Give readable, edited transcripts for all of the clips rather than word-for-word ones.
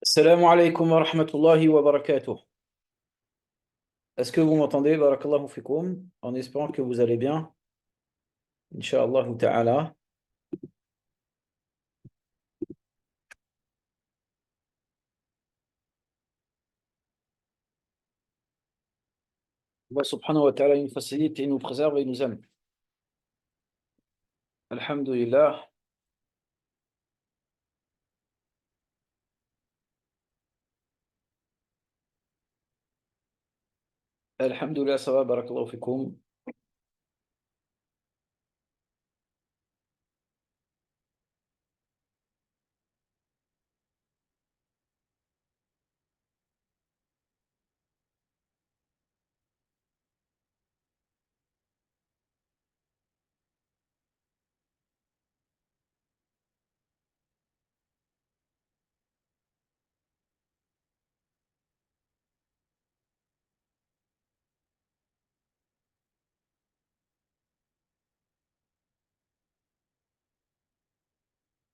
Salam alaikum wa rahmatullahi wa barakatuh. Est-ce que vous m'entendez? Barakallahu fikum. En espérant que vous allez bien. Inch'Allah ta'ala. Allah subhanahu wa ta'ala nous facilite et nous préserve et nous aime. Alhamdulillah. Alhamdulillah, ça va, barakallahu fikum.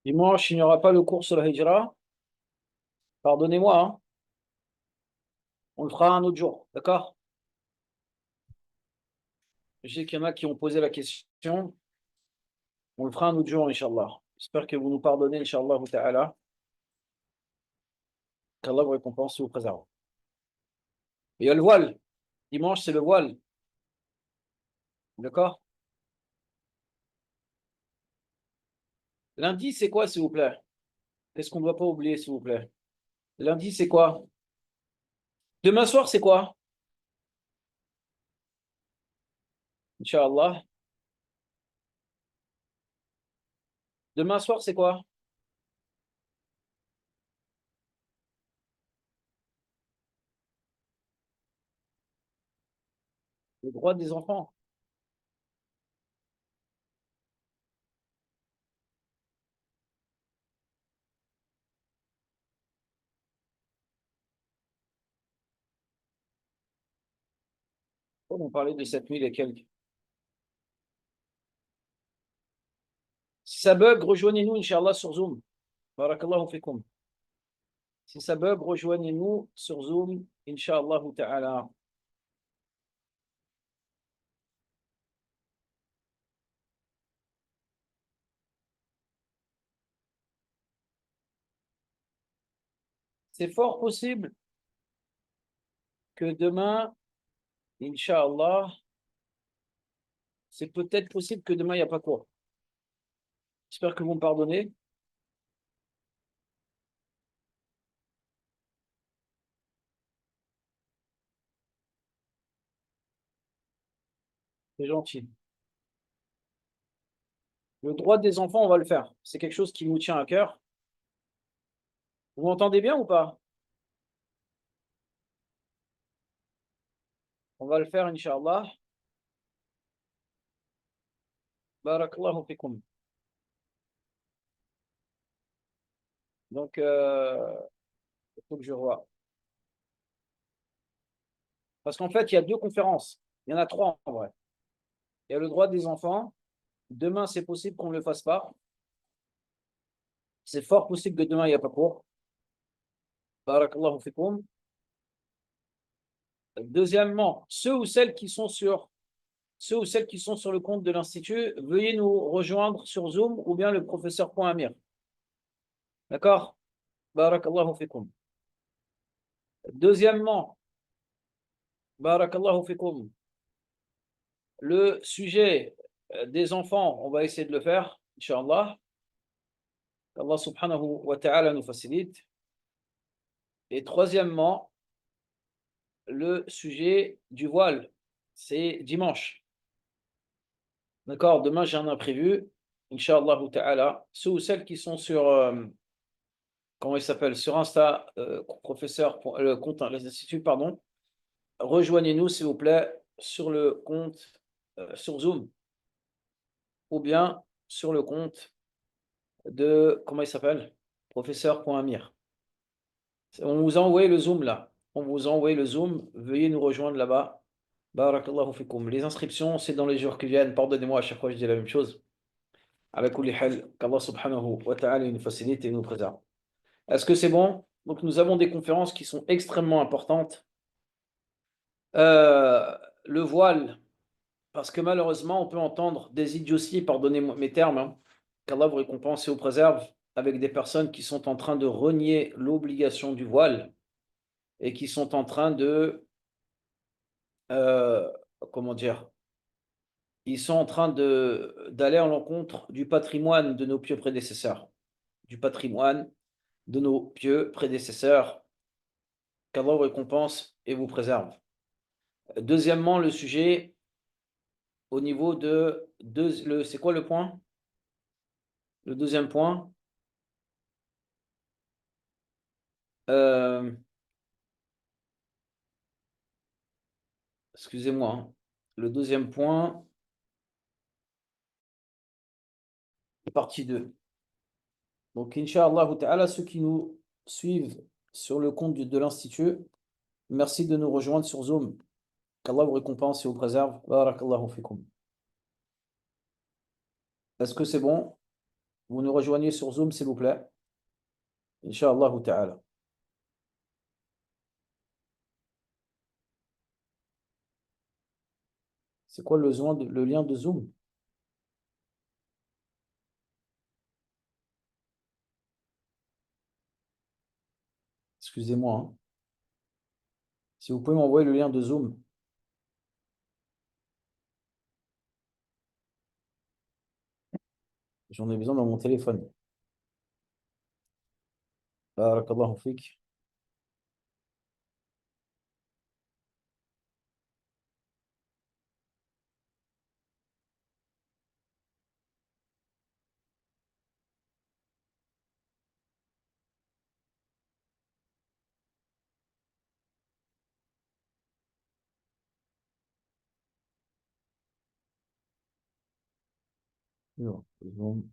Dimanche, il n'y aura pas le cours sur la hijra. Pardonnez-moi, hein. On le fera un autre jour, d'accord? Je sais qu'il y en a qui ont posé la question. On le fera un autre jour, Inch'Allah. J'espère que vous nous pardonnez, Inch'Allah ta'ala. Qu'Allah vous récompense et vous préserve. Il y a le voile. Dimanche, c'est le voile. D'accord? Lundi, c'est quoi, s'il vous plaît? Qu'est-ce qu'on ne doit pas oublier, s'il vous plaît? Lundi, c'est quoi? Demain soir, c'est quoi? Inch'Allah. Demain soir, c'est quoi? Les droits des enfants. On parlait de 7000 et quelques. Si ça bug, rejoignez-nous, Inch'Allah, sur Zoom. Barakallahu fikum. Si ça bug, rejoignez-nous sur Zoom, Inch'Allah ta'ala. C'est fort possible que demain, Inch'Allah, c'est peut-être possible que demain, il n'y a pas cours. J'espère que vous me pardonnez. C'est gentil. Le droit des enfants, on va le faire. C'est quelque chose qui nous tient à cœur. Vous m'entendez bien ou pas? On va le faire, Inch'Allah. Barakallahu fikum. Donc, il faut que je vois. Parce qu'en fait, il y a deux conférences. Il y en a trois en vrai. Il y a le droit des enfants. Demain, c'est possible qu'on ne le fasse pas. C'est fort possible que demain, il n'y a pas cours. Barakallahu fikum. Deuxièmement, ceux ou celles qui sont sur le compte de l'Institut, veuillez nous rejoindre sur Zoom ou bien le professeur Amir. D'accord? Barakallahu fikum. Deuxièmement, barakallahu fikum. Le sujet des enfants, on va essayer de le faire, Inch'Allah. Allah subhanahu wa ta'ala nous facilite. Et troisièmement, le sujet du voile, c'est dimanche. D'accord, demain j'ai un imprévu, Inch'Allah ta'ala. Ceux ou celles qui sont sur, comment il s'appelle, sur Insta, professeur, le compte, les instituts, pardon, rejoignez-nous s'il vous plaît sur le compte, sur Zoom, ou bien sur le compte de, comment il s'appelle, professeur.amir. On vous a envoyé le Zoom là. On vous a envoyé le Zoom. Veuillez nous rejoindre là-bas. Barakallahu fikum. Les inscriptions, c'est dans les jours qui viennent. Pardonnez-moi, à chaque fois je dis la même chose. Avec kulli hal, qu'Allah subhanahu wa ta'ala nous facilite et nous préserve. Est-ce que c'est bon? Donc, nous avons des conférences qui sont extrêmement importantes. Le voile, parce que malheureusement, on peut entendre des idioties, pardonnez-moi mes termes, hein, qu'Allah vous récompense et vous préserve, avec des personnes qui sont en train de renier l'obligation du voile et qui sont en train de, euh, comment dire, ils sont en train d'aller à l'encontre du patrimoine de nos pieux prédécesseurs, du patrimoine de nos pieux prédécesseurs, qu'Allah vous récompense et vous préserve. Deuxièmement, le sujet au niveau c'est quoi le point? Le deuxième point, euh, excusez-moi, hein. Le deuxième point, partie 2. Donc, Inch'Allah ta'ala, ceux qui nous suivent sur le compte de l'Institut, merci de nous rejoindre sur Zoom. Qu'Allah vous récompense et vous préserve. Barakallahu fikum. Est-ce que c'est bon? Vous nous rejoignez sur Zoom, s'il vous plaît. Inch'Allah ta'ala. C'est quoi le lien de Zoom? Excusez-moi, hein. Si vous pouvez m'envoyer le lien de Zoom, j'en ai besoin dans mon téléphone. Barakallahu fik. Non, Zoom.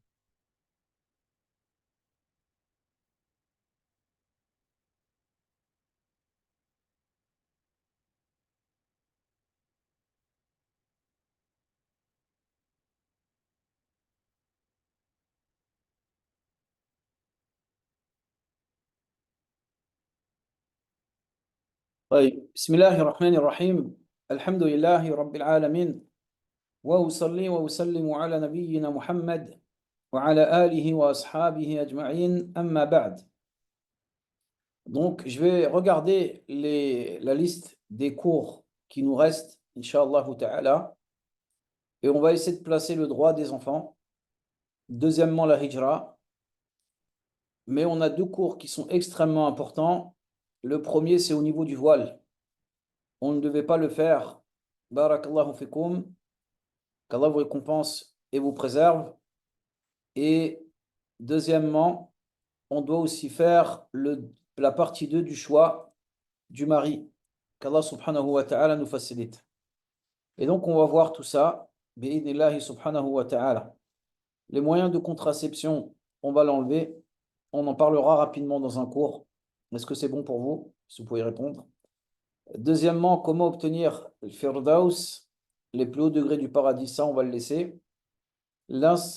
طيب بسم الله الرحمن الرحيم الحمد لله رب العالمين وأصلي وأسلم على نبينا محمد وعلى آله وأصحابه أجمعين أما بعد. Donc, je vais regarder la liste des cours qui nous restent, Inch'Allah ta'ala, et on va essayer de placer le droit des enfants. Deuxièmement, la hijra. Mais on a deux cours qui sont extrêmement importants. Le premier, c'est au niveau du voile. On ne devait pas le faire. Barakallahu fikum. Qu'Allah vous récompense et vous préserve. Et deuxièmement, on doit aussi faire la partie 2 du choix du mari. Qu'Allah subhanahu wa ta'ala nous facilite. Et donc, on va voir tout ça. Bi'idnillahi subhanahu wa ta'ala. Les moyens de contraception, on va l'enlever. On en parlera rapidement dans un cours. Est-ce que c'est bon pour vous? Si vous pouvez répondre. Deuxièmement, comment obtenir le Firdaus, les plus hauts degrés du paradis, ça on va le laisser.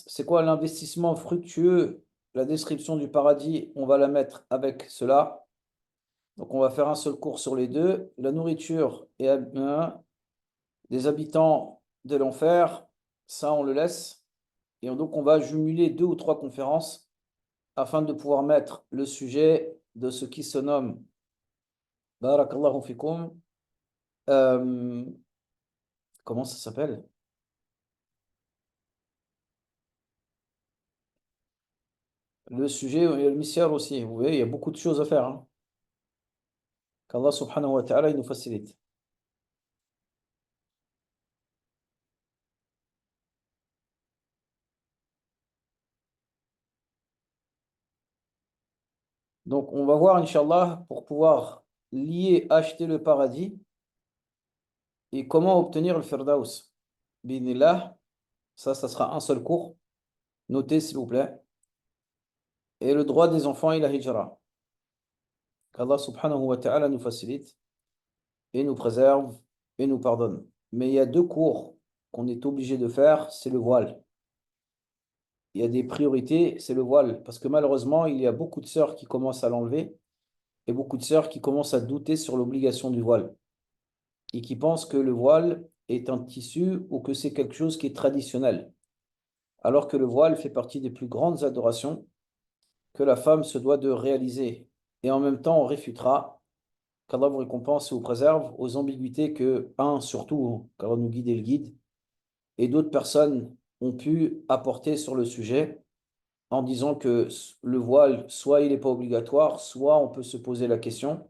C'est quoi l'investissement fructueux? La description du paradis, on va la mettre avec cela. Donc on va faire un seul cours sur les deux. La nourriture et des habitants de l'enfer, ça on le laisse. Et donc on va jumeler 2 ou 3 conférences afin de pouvoir mettre le sujet de ce qui se nomme Barakallahu fikum. Euh, comment ça s'appelle? Le sujet et le mystère aussi. Vous voyez, il y a beaucoup de choses à faire, hein. Qu'Allah subhanahu wa ta'ala il nous facilite. Donc, on va voir, Inch'Allah, pour pouvoir acheter le paradis et comment obtenir le Firdaus. Bismillah, ça sera un seul cours. Notez, s'il vous plaît. Et le droit des enfants et la hijra. Qu'Allah subhanahu wa ta'ala nous facilite et nous préserve et nous pardonne. Mais il y a 2 cours qu'on est obligé de faire, c'est le voile. Il y a des priorités, c'est le voile. Parce que malheureusement, il y a beaucoup de sœurs qui commencent à l'enlever. et beaucoup de sœurs qui commencent à douter sur l'obligation du voile et qui pensent que le voile est un tissu ou que c'est quelque chose qui est traditionnel, alors que le voile fait partie des plus grandes adorations que la femme se doit de réaliser. Et en même temps, on réfutera qu'Allah vous récompense et vous préserve aux ambiguïtés que, surtout, qu'Allah nous guide et le guide, et d'autres personnes ont pu apporter sur le sujet en disant que le voile, soit il n'est pas obligatoire, soit on peut se poser la question,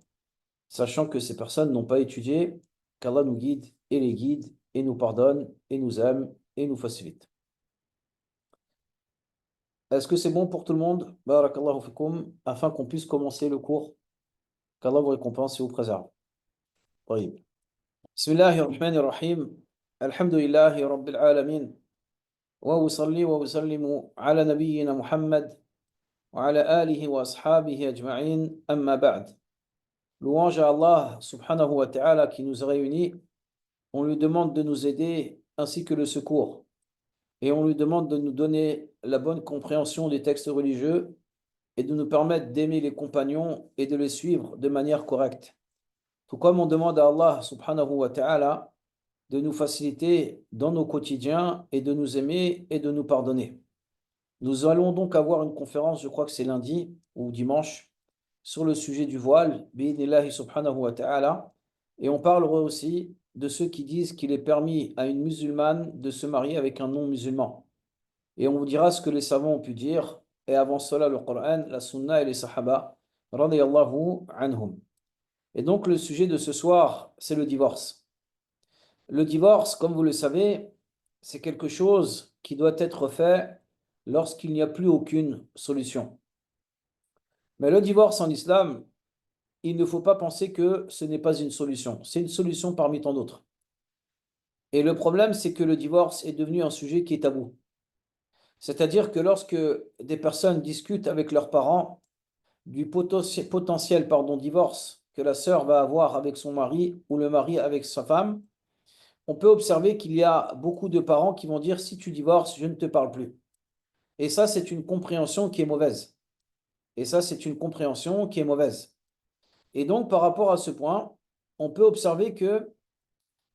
sachant que ces personnes n'ont pas étudié, qu'Allah nous guide et les guide, et nous pardonne, et nous aime, et nous facilite. Est-ce que c'est bon pour tout le monde? Barakallahu fikum, afin qu'on puisse commencer le cours. Qu'Allah vous récompense et vous préserve. طيب. بسم الله الرحمن الرحيم. الحمد لله رب العالمين. وأصلي وأسلم على نبينا محمد وعلى آله وأصحابه أجمعين أما بعد. Louange à Allah subhanahu wa ta'ala qui nous a réunis. On lui demande de nous aider ainsi que le secours. Et on lui demande de nous donner la bonne compréhension des textes religieux et de nous permettre d'aimer les compagnons et de les suivre de manière correcte. Tout comme on demande à Allah subhanahu wa ta'ala de nous faciliter dans nos quotidiens et de nous aimer et de nous pardonner. Nous allons donc avoir une conférence, je crois que c'est lundi ou dimanche, sur le sujet du voile, bi'idhnillahi subhanahu wa ta'ala, et on parlera aussi de ceux qui disent qu'il est permis à une musulmane de se marier avec un non-musulman. Et on vous dira ce que les savants ont pu dire, et avant cela le Coran, la Sunna et les Sahaba, radiyallahu anhum. Et donc le sujet de ce soir, c'est le divorce. Le divorce, comme vous le savez, c'est quelque chose qui doit être fait lorsqu'il n'y a plus aucune solution. Mais le divorce en islam, il ne faut pas penser que ce n'est pas une solution. C'est une solution parmi tant d'autres. Et le problème, c'est que le divorce est devenu un sujet qui est tabou. C'est-à-dire que lorsque des personnes discutent avec leurs parents du potentiel divorce que la sœur va avoir avec son mari ou le mari avec sa femme, on peut observer qu'il y a beaucoup de parents qui vont dire si tu divorces, je ne te parle plus. Et ça, c'est une compréhension qui est mauvaise. Et ça, c'est une compréhension qui est mauvaise. Et donc, par rapport à ce point, on peut observer que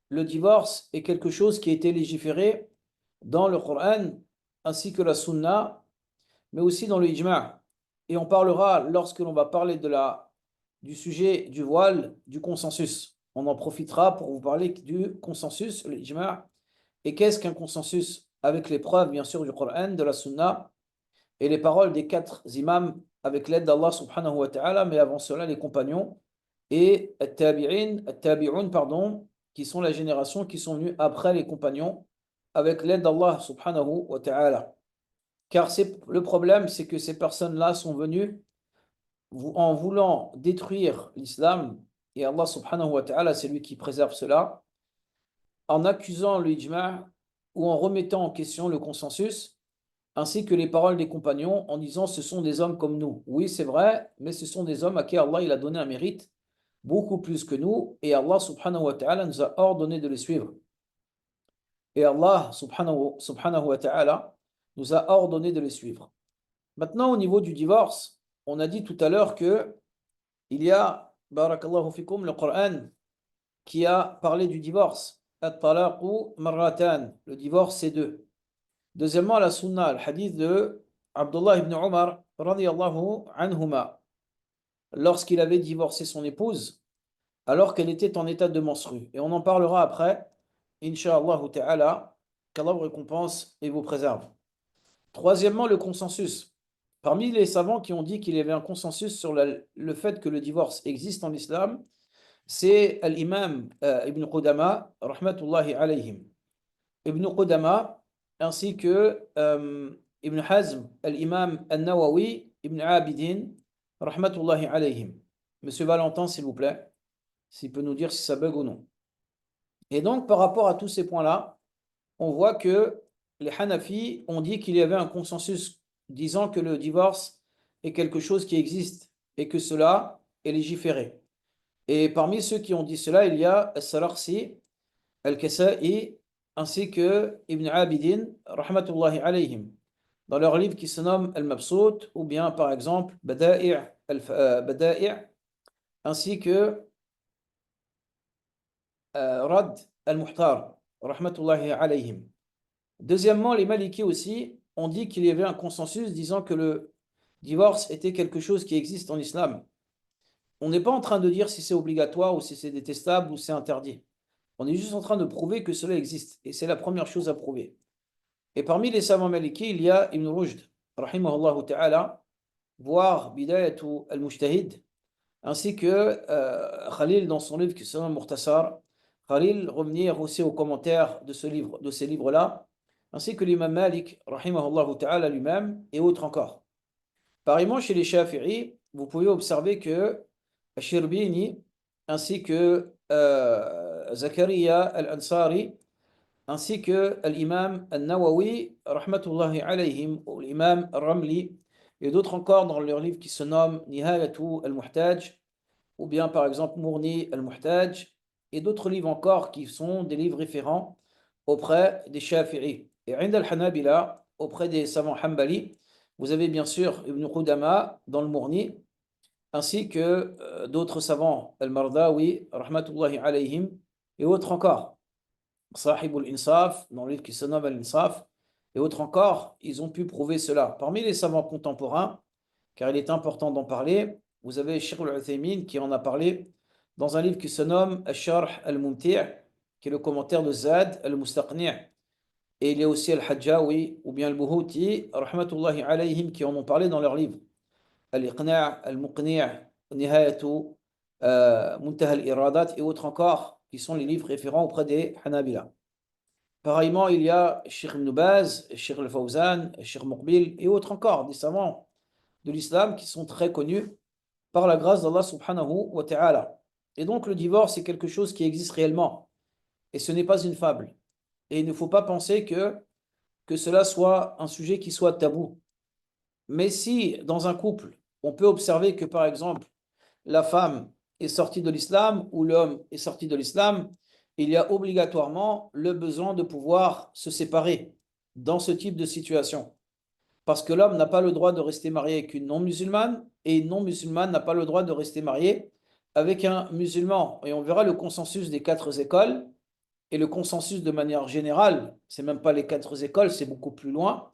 le divorce est quelque chose qui a été légiféré dans le Coran ainsi que la Sunna, mais aussi dans le Ijma'. Et on parlera, lorsque l'on va parler du sujet du voile, du consensus. On en profitera pour vous parler du consensus, le Ijma'. Et qu'est-ce qu'un consensus? Avec les preuves, bien sûr, du Coran, de la Sunna, et les paroles des 4 imams avec l'aide d'Allah subhanahu wa ta'ala, mais avant cela, les compagnons et at-tabi'un, pardon, qui sont la génération qui sont venus après les compagnons avec l'aide d'Allah subhanahu wa ta'ala. Car le problème, c'est que ces personnes-là sont venues en voulant détruire l'islam, et Allah subhanahu wa ta'ala, c'est lui qui préserve cela, en accusant le ijma' ou en remettant en question le consensus, ainsi que les paroles des compagnons en disant ce sont des hommes comme nous. Oui, c'est vrai, mais ce sont des hommes à qui Allah il a donné un mérite beaucoup plus que nous, et Allah subhanahu wa ta'ala nous a ordonné de les suivre. Et Allah subhanahu wa ta'ala nous a ordonné de les suivre. Maintenant, au niveau du divorce, on a dit tout à l'heure que il y a, barakallahu fikum, le Coran qui a parlé du divorce. At-talaqu marratan. Le divorce, c'est 2. Deuxièmement, la sunna, le hadith de Abdullah ibn Umar, radiyallahu anhuma, lorsqu'il avait divorcé son épouse, alors qu'elle était en état de menstru. Et on en parlera après, Inch'Allah ta'ala, qu'Allah vous récompense et vous préserve. Troisièmement, le consensus. Parmi les savants qui ont dit qu'il y avait un consensus sur le fait que le divorce existe en islam, c'est l'imam Ibn Qudama, rahmatullahi alayhim. Ibn Qudama, ainsi que Ibn Hazm, l'imam al-Nawawi, Ibn Abidin, rahmatullahi alayhim. Monsieur Valentin, s'il vous plaît, s'il peut nous dire si ça bug ou non. Et donc, par rapport à tous ces points-là, on voit que les Hanafi ont dit qu'il y avait un consensus disant que le divorce est quelque chose qui existe et que cela est légiféré. Et parmi ceux qui ont dit cela, il y a Al-Saraqsi, Al-Kasa'i, ainsi que Ibn Abidin, rahmatullahi alayhim, dans leur livre qui se nomme Al-Mabsout, ou bien par exemple Bada'i' ainsi que Rad al-Muhtar, rahmatullahi alayhim. Deuxièmement, les Malikis aussi ont dit qu'il y avait un consensus disant que le divorce était quelque chose qui existe en islam. On n'est pas en train de dire si c'est obligatoire ou si c'est détestable ou c'est interdit. On est juste en train de prouver que cela existe. Et c'est la première chose à prouver. Et parmi les savants malikis, il y a Ibn Rushd, rahimahullah ta'ala, voire Bidayatu al-Mujtahid, ainsi que Khalil dans son livre qui se nomme Mukhtasar. Khalil revenir aussi aux commentaires de ce livre, de ces livres-là, ainsi que l'imam Malik, rahimahullah ta'ala lui-même, et autres encore. Pareillement, chez les Shafi'i, vous pouvez observer que Shirbini, ainsi que Zakaria al-Ansari, ainsi que l'imam al-Nawawi, rahmatullahi alayhim, ou l'imam al-Ramli, et d'autres encore dans leur livre qui se nomme Nihayatu al-Muhtaj, ou bien par exemple Mourni al-Muhtaj, et d'autres livres encore qui sont des livres référents auprès des Shafi'i. Et Ind al-Hanabila, auprès des savants Hanbali, vous avez bien sûr Ibn Qudama dans le Mourni, ainsi que d'autres savants, Al-Mardawi, rahmatullahi alayhim, et autres encore. Sahib al-Insaf, dans le livre qui se nomme Al-Insaf, et autres encore, ils ont pu prouver cela. Parmi les savants contemporains, car il est important d'en parler, vous avez Sheikh al-Uthaymin qui en a parlé dans un livre qui se nomme Al-Sharh al-Mumti', qui est le commentaire de Zad al-Mustaqni'. Et il y a aussi Al-Hajjawi ou bien Al-Buhuti, rahmatullahi alayhim, qui en ont parlé dans leurs livres. Al-Iqna', Al-Muqni', Nihayatu, Muntaha al-Iradat et autres encore, qui sont les livres référents auprès des Hanabila. Pareillement, il y a Sheikh Ibn Baz, Sheikh Al-Fawzan, Sheikh Muqbil et autres encore, des savants de l'islam qui sont très connus par la grâce d'Allah subhanahu wa ta'ala. Et donc le divorce est quelque chose qui existe réellement et ce n'est pas une fable. Et il ne faut pas penser que cela soit un sujet qui soit tabou. Mais si dans un couple, on peut observer que par exemple, la femme est sortie de l'islam ou l'homme est sorti de l'islam, il y a obligatoirement le besoin de pouvoir se séparer dans ce type de situation. Parce que l'homme n'a pas le droit de rester marié avec une non-musulmane et une non-musulmane n'a pas le droit de rester mariée avec un musulman. Et on verra le consensus des quatre écoles et le consensus de manière générale, c'est même pas les quatre écoles, c'est beaucoup plus loin,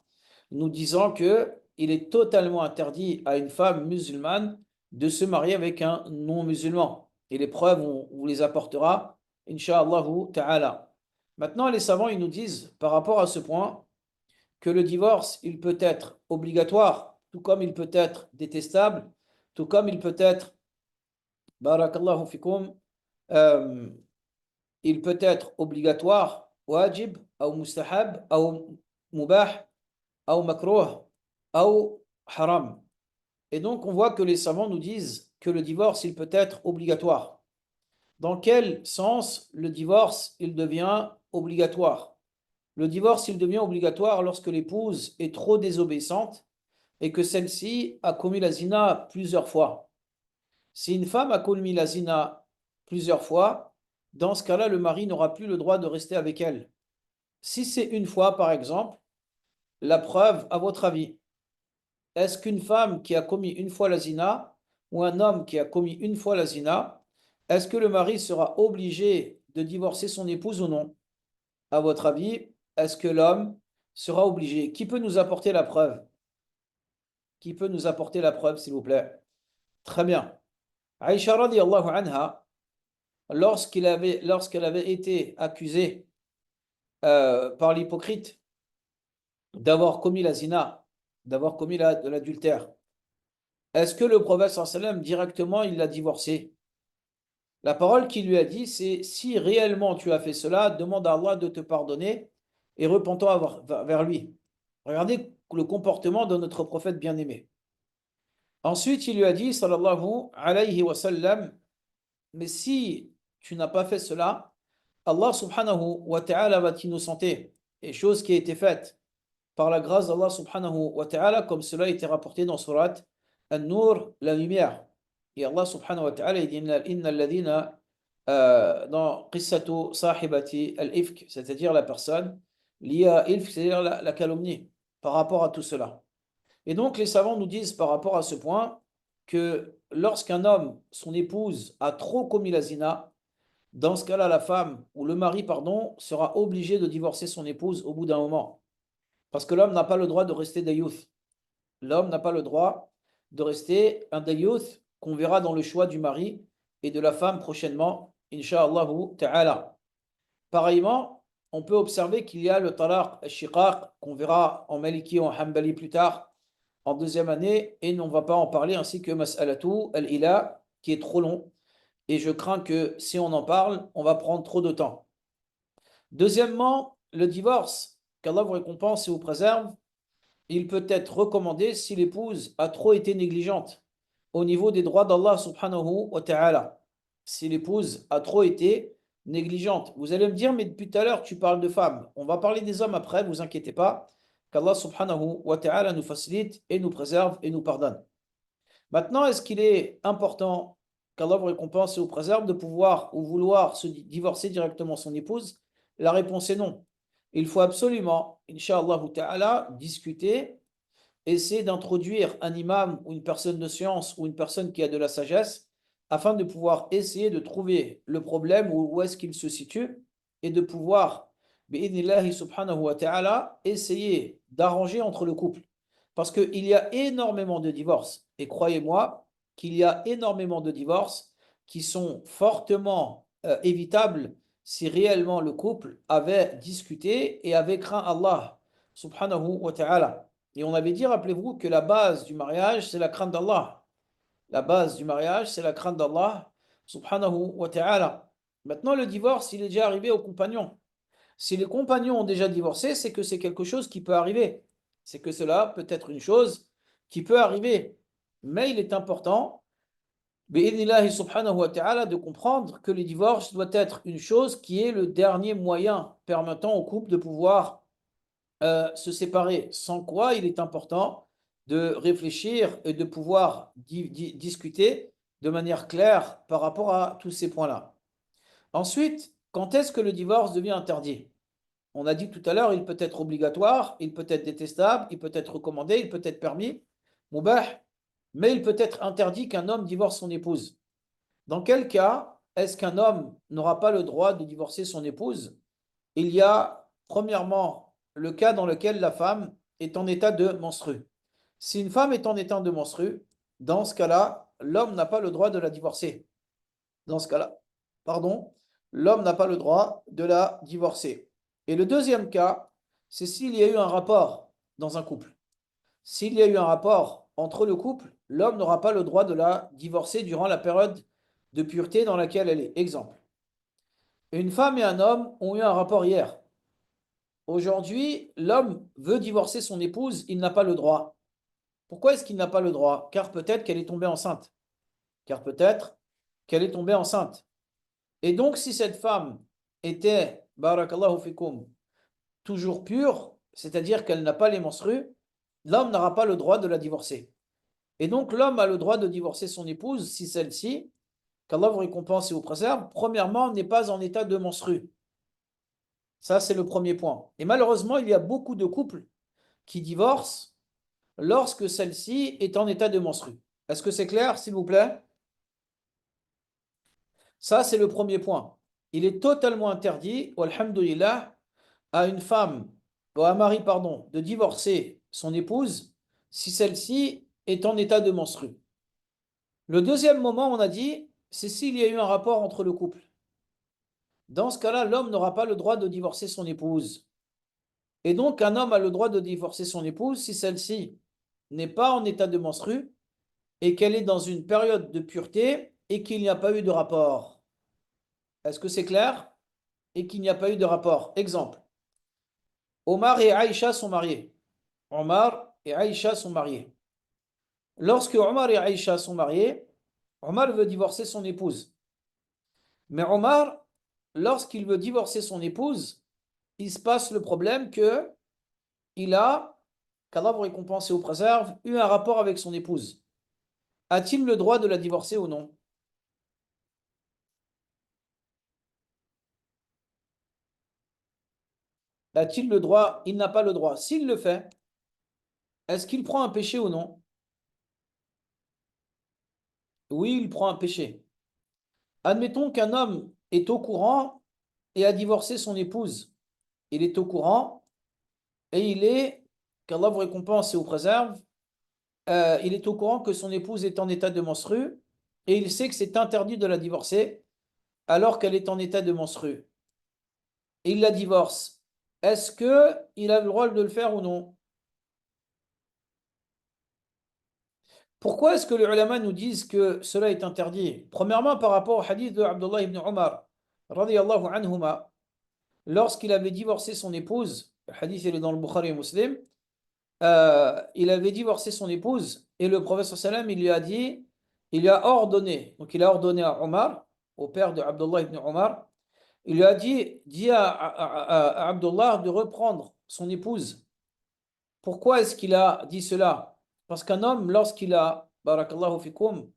nous disant que il est totalement interdit à une femme musulmane de se marier avec un non-musulman. Et les preuves, on vous les apportera, Inch'Allah ta'ala. Maintenant, les savants, ils nous disent, par rapport à ce point, que le divorce, il peut être obligatoire, tout comme il peut être détestable, tout comme il peut être, barakallahu fikum, euh, il peut être obligatoire, wajib, ou mustahab, ou mubah, ou makruh, ou haram. Et donc, on voit que les savants nous disent que le divorce, il peut être obligatoire. Dans quel sens le divorce, il devient obligatoire? Le divorce, il devient obligatoire lorsque l'épouse est trop désobéissante et que celle-ci a commis la zina plusieurs fois. Si une femme a commis la zina plusieurs fois, dans ce cas-là, le mari n'aura plus le droit de rester avec elle. Si c'est une fois, par exemple, la preuve, à votre avis, est-ce qu'une femme qui a commis une fois la zina ou un homme qui a commis une fois la zina, est-ce que le mari sera obligé de divorcer son épouse ou non? À votre avis, est-ce que l'homme sera obligé? Qui peut nous apporter la preuve? Qui peut nous apporter la preuve, s'il vous plaît? Très bien. Aïcha radiyallahu anha, lorsqu'elle avait été accusée par l'hypocrite d'avoir commis la zina, d'avoir commis l'adultère, est-ce que le prophète sallallahu alayhi wa sallam directement il l'a divorcée? La parole qu'il lui a dit, c'est si réellement tu as fait cela, demande à Allah de te pardonner et repens-toi vers lui. Regardez le comportement de notre prophète bien-aimé. Ensuite, il lui a dit, sallallahu alayhi wa sallam, mais si tu n'as pas fait cela, Allah subhanahu wa ta'ala va t'innocenter. Et chose qui a été faite par la grâce d'Allah subhanahu wa ta'ala, comme cela a été rapporté dans surat An-Nur, la lumière. Et Allah subhanahu wa ta'ala, il dit, Inna alladhina, dans qissatu sahibati al-ifk, c'est-à-dire la personne liée à ifk, c'est-à-dire la calomnie, par rapport à tout cela. Et donc les savants nous disent par rapport à ce point que lorsqu'un homme, son épouse, a trop commis la zina, dans ce cas-là, la femme ou le mari, pardon, sera obligé de divorcer son épouse au bout d'un moment. Parce que l'homme n'a pas le droit de rester dayyuth. L'homme n'a pas le droit de rester un dayyuth qu'on verra dans le choix du mari et de la femme prochainement, insha'Allah ta'ala. Pareillement, on peut observer qu'il y a le talaq al-shiqaq qu'on verra en Maliki ou en Hanbali plus tard, en deuxième année, et on ne va pas en parler, ainsi que mas'alatu al-ila, qui est trop long, et je crains que si on en parle, on va prendre trop de temps. Deuxièmement, le divorce, qu'Allah vous récompense et vous préserve, il peut être recommandé si l'épouse a trop été négligente au niveau des droits d'Allah subhanahu wa ta'ala. Si l'épouse a trop été négligente. Vous allez me dire, mais depuis tout à l'heure, tu parles de femmes. On va parler des hommes après, vous inquiétez pas. Qu'Allah subhanahu wa ta'ala nous facilite et nous préserve et nous pardonne. Maintenant, est-ce qu'il est important qu'Allah vous récompense et vous préserve de pouvoir ou vouloir se divorcer directement son épouse? La réponse est non. Il faut absolument, incha'Allah ta'ala, discuter, essayer d'introduire un imam ou une personne de science ou une personne qui a de la sagesse afin de pouvoir essayer de trouver le problème où est-ce qu'il se situe et de pouvoir, bi'idhnillahi subhanahu wa ta'ala, essayer d'arranger entre le couple. Parce qu'il y a énormément de divorces. Et croyez-moi qu'il y a énormément de divorces qui sont fortement évitables si réellement le couple avait discuté et avait craint Allah subhanahu wa ta'ala. Et on avait dit, rappelez-vous, que la base du mariage, c'est la crainte d'Allah. La base du mariage, c'est la crainte d'Allah subhanahu wa ta'ala. Maintenant, le divorce, il est déjà arrivé aux compagnons. Si les compagnons ont déjà divorcé, c'est que c'est quelque chose qui peut arriver. C'est que cela peut être une chose qui peut arriver. Mais il est important, bi'idhnillahi subhanahu wa ta'ala, de comprendre que le divorce doit être une chose qui est le dernier moyen permettant au couple de pouvoir se séparer. Sans quoi, il est important de réfléchir et de pouvoir discuter de manière claire par rapport à tous ces points-là. Ensuite, quand est-ce que le divorce devient interdit? On a dit tout à l'heure, il peut être obligatoire, il peut être détestable, il peut être recommandé, il peut être permis, mubah, mais il peut être interdit qu'un homme divorce son épouse. Dans quel cas est-ce qu'un homme n'aura pas le droit de divorcer son épouse? Il y a, premièrement, le cas dans lequel la femme est en état de menstru. Si une femme est en état de menstru, dans ce cas-là, l'homme n'a pas le droit de la divorcer. Dans ce cas-là, pardon, l'homme n'a pas le droit de la divorcer. Et le deuxième cas, c'est s'il y a eu un rapport dans un couple. S'il y a eu un rapport entre le couple, l'homme n'aura pas le droit de la divorcer durant la période de pureté dans laquelle elle est. Exemple, une femme et un homme ont eu un rapport hier. Aujourd'hui, l'homme veut divorcer son épouse, il n'a pas le droit. Pourquoi est-ce qu'il n'a pas le droit? Car peut-être qu'elle est tombée enceinte. Car peut-être qu'elle est tombée enceinte. Et donc, si cette femme était, barakallahu fikum, toujours pure, c'est-à-dire qu'elle n'a pas les menstrues, l'homme n'aura pas le droit de la divorcer. Et donc, l'homme a le droit de divorcer son épouse si celle-ci, qu'Allah vous récompense et vous préserve, premièrement, n'est pas en état de menstrue. Ça, c'est le premier point. Et malheureusement, il y a beaucoup de couples qui divorcent lorsque celle-ci est en état de menstru. Est-ce que c'est clair, s'il vous plaît? Ça, c'est le premier point. Il est totalement interdit, alhamdoulilah, à une femme, ou à un mari, pardon, de divorcer son épouse si celle-ci est en état de menstru. Le deuxième moment, on a dit, c'est s'il y a eu un rapport entre le couple. Dans ce cas-là, l'homme n'aura pas le droit de divorcer son épouse. Et donc, un homme a le droit de divorcer son épouse si celle-ci n'est pas en état de menstru et qu'elle est dans une période de pureté et qu'il n'y a pas eu de rapport. Est-ce que c'est clair? Et qu'il n'y a pas eu de rapport. Exemple, Omar et Aïcha sont mariés. Omar et Aïcha sont mariés. Lorsque Omar et Aïcha sont mariés, Omar veut divorcer son épouse. Mais Omar, lorsqu'il veut divorcer son épouse, il se passe le problème que il a, qu'Allah vous récompense et vous préserve, eu un rapport avec son épouse. A-t-il le droit de la divorcer ou non? A-t-il le droit? Il n'a pas le droit. S'il le fait, est-ce qu'il prend un péché ou non? Oui, il prend un péché. Admettons qu'un homme est au courant et a divorcé son épouse. Il est au courant et qu'Allah vous récompense et vous préserve, il est au courant que son épouse est en état de menstrue et il sait que c'est interdit de la divorcer alors qu'elle est en état de menstrue. Il la divorce. Est-ce que il a le droit de le faire ou non? Pourquoi est-ce que les ulama nous disent que cela est interdit? Premièrement, par rapport au hadith de Abdullah ibn Omar, radiyallahu anhuma, lorsqu'il avait divorcé son épouse, le hadith il est dans le Bukhari et Muslim, il avait divorcé son épouse et le prophète sallam il lui a dit, il lui a ordonné, donc il a ordonné à Omar, au père de Abdullah ibn Omar, il lui a dit, dis à Abdullah de reprendre son épouse. Pourquoi est-ce qu'il a dit cela? Parce qu'un homme, lorsqu'il a, barakallahu fikum,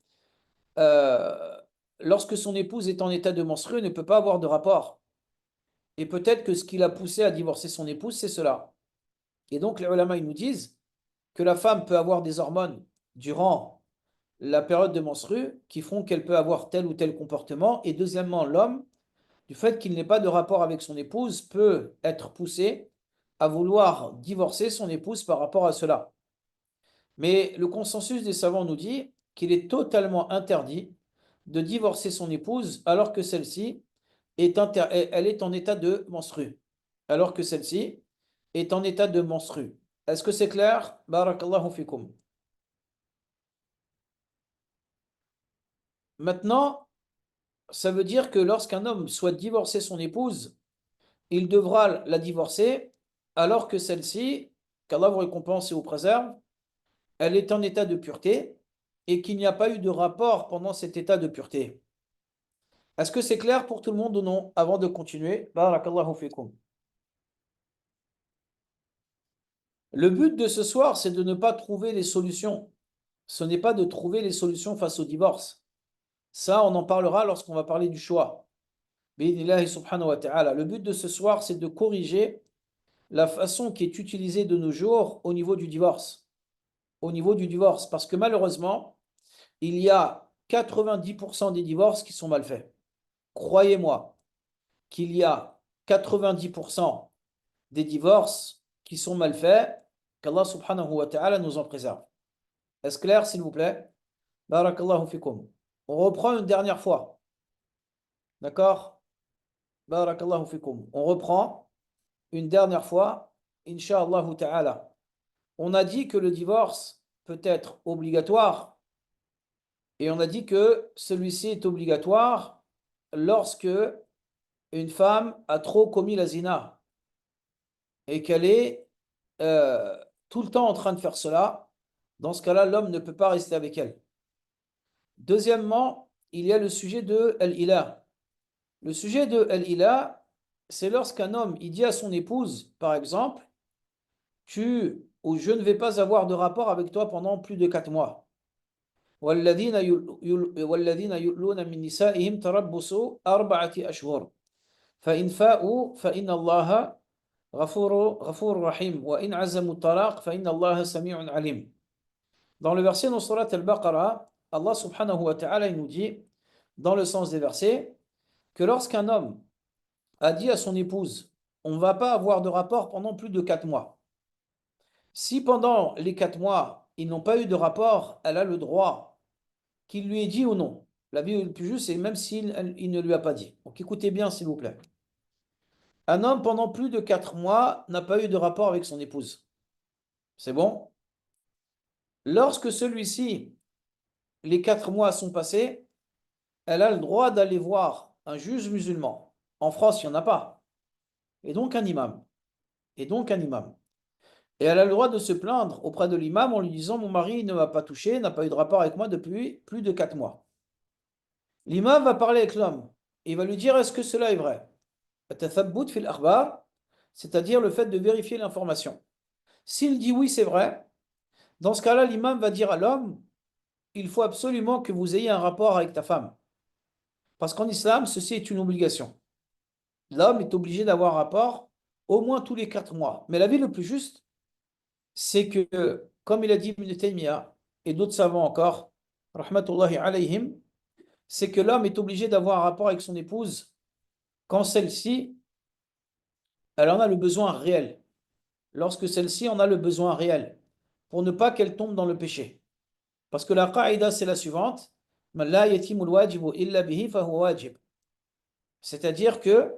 euh, lorsque son épouse est en état de menstruer, ne peut pas avoir de rapport. Et peut-être que ce qui l'a poussé à divorcer son épouse, c'est cela. Et donc, les ulama, ils nous disent que la femme peut avoir des hormones durant la période de menstrue qui font qu'elle peut avoir tel ou tel comportement. Et deuxièmement, l'homme, du fait qu'il n'ait pas de rapport avec son épouse, peut être poussé à vouloir divorcer son épouse par rapport à cela. Mais le consensus des savants nous dit qu'il est totalement interdit de divorcer son épouse alors que celle-ci elle est en état de menstrue. Alors que celle-ci est en état de menstrue. Est-ce que c'est clair? Barakallahu fikum. Maintenant, ça veut dire que lorsqu'un homme souhaite divorcer son épouse, il devra la divorcer alors que celle-ci, qu'Allah vous récompense et vous préserve, elle est en état de pureté et qu'il n'y a pas eu de rapport pendant cet état de pureté. Est-ce que c'est clair pour tout le monde ou non? Avant de continuer, barakallahu fikum. Le but de ce soir, c'est de ne pas trouver les solutions. Ce n'est pas de trouver les solutions face au divorce. Ça, on en parlera lorsqu'on va parler du choix. Bi'idhnillahi subhanahu wa ta'ala. Le but de ce soir, c'est de corriger la façon qui est utilisée de nos jours au niveau du divorce. Au niveau du divorce. Parce que malheureusement, il y a 90% des divorces qui sont mal faits. Croyez-moi qu'il y a 90% des divorces qui sont mal faits, qu'Allah subhanahu wa ta'ala nous en préserve. Est-ce clair, s'il vous plaît? Barakallahu fikum. On reprend une dernière fois. D'accord? Barakallahu fikum. On reprend une dernière fois, Inch'Allah ta'ala. On a dit que le divorce peut être obligatoire et on a dit que celui-ci est obligatoire lorsque une femme a trop commis la zina et qu'elle est tout le temps en train de faire cela. Dans ce cas-là, l'homme ne peut pas rester avec elle. Deuxièmement, il y a le sujet de al-ilah. Le sujet de al-ilah, c'est lorsqu'un homme il dit à son épouse, par exemple, tu ou je ne vais pas avoir de rapport avec toi pendant plus de 4 mois. والذين يؤلون من نسائهم تربص 4 أشهر فإن فاءوا فإن الله غفور رحيم وإن عزموا الطلاق فإن الله سميع عليم. Dans le verset dans Surat Al-Baqarah, Allah subhanahu wa ta'ala il nous dit, dans le sens des versets, que lorsqu'un homme a dit à son épouse, on ne va pas avoir de rapport pendant plus de 4 mois. Si pendant les 4 mois, ils n'ont pas eu de rapport, elle a le droit qu'il lui ait dit ou non. La vie le plus juste, c'est même s'il ne lui a pas dit. Donc écoutez bien, s'il vous plaît. Un homme, pendant plus de 4 mois, n'a pas eu de rapport avec son épouse. C'est bon? Lorsque celui-ci, les 4 mois sont passés, elle a le droit d'aller voir un juge musulman. En France, il n'y en a pas. Et donc un imam. Et donc un imam. Et elle a le droit de se plaindre auprès de l'imam en lui disant, mon mari ne m'a pas touché, n'a pas eu de rapport avec moi depuis plus de 4 mois. L'imam va parler avec l'homme et il va lui dire, est-ce que cela est vrai? C'est-à-dire le fait de vérifier l'information. S'il dit oui, c'est vrai, dans ce cas-là, l'imam va dire à l'homme, il faut absolument que vous ayez un rapport avec ta femme. Parce qu'en islam, ceci est une obligation. L'homme est obligé d'avoir un rapport au moins tous les 4 mois. Mais la vie le plus juste, c'est que, comme il a dit Ibn Taymiyyah et d'autres savants encore, rahmatullahi alayhim, c'est que l'homme est obligé d'avoir un rapport avec son épouse quand celle-ci, elle en a le besoin réel. Lorsque celle-ci en a le besoin réel, pour ne pas qu'elle tombe dans le péché. Parce que la qaïda, c'est la suivante. Man la yatimul wajibu illa bihi fahuwa wajib. C'est-à-dire que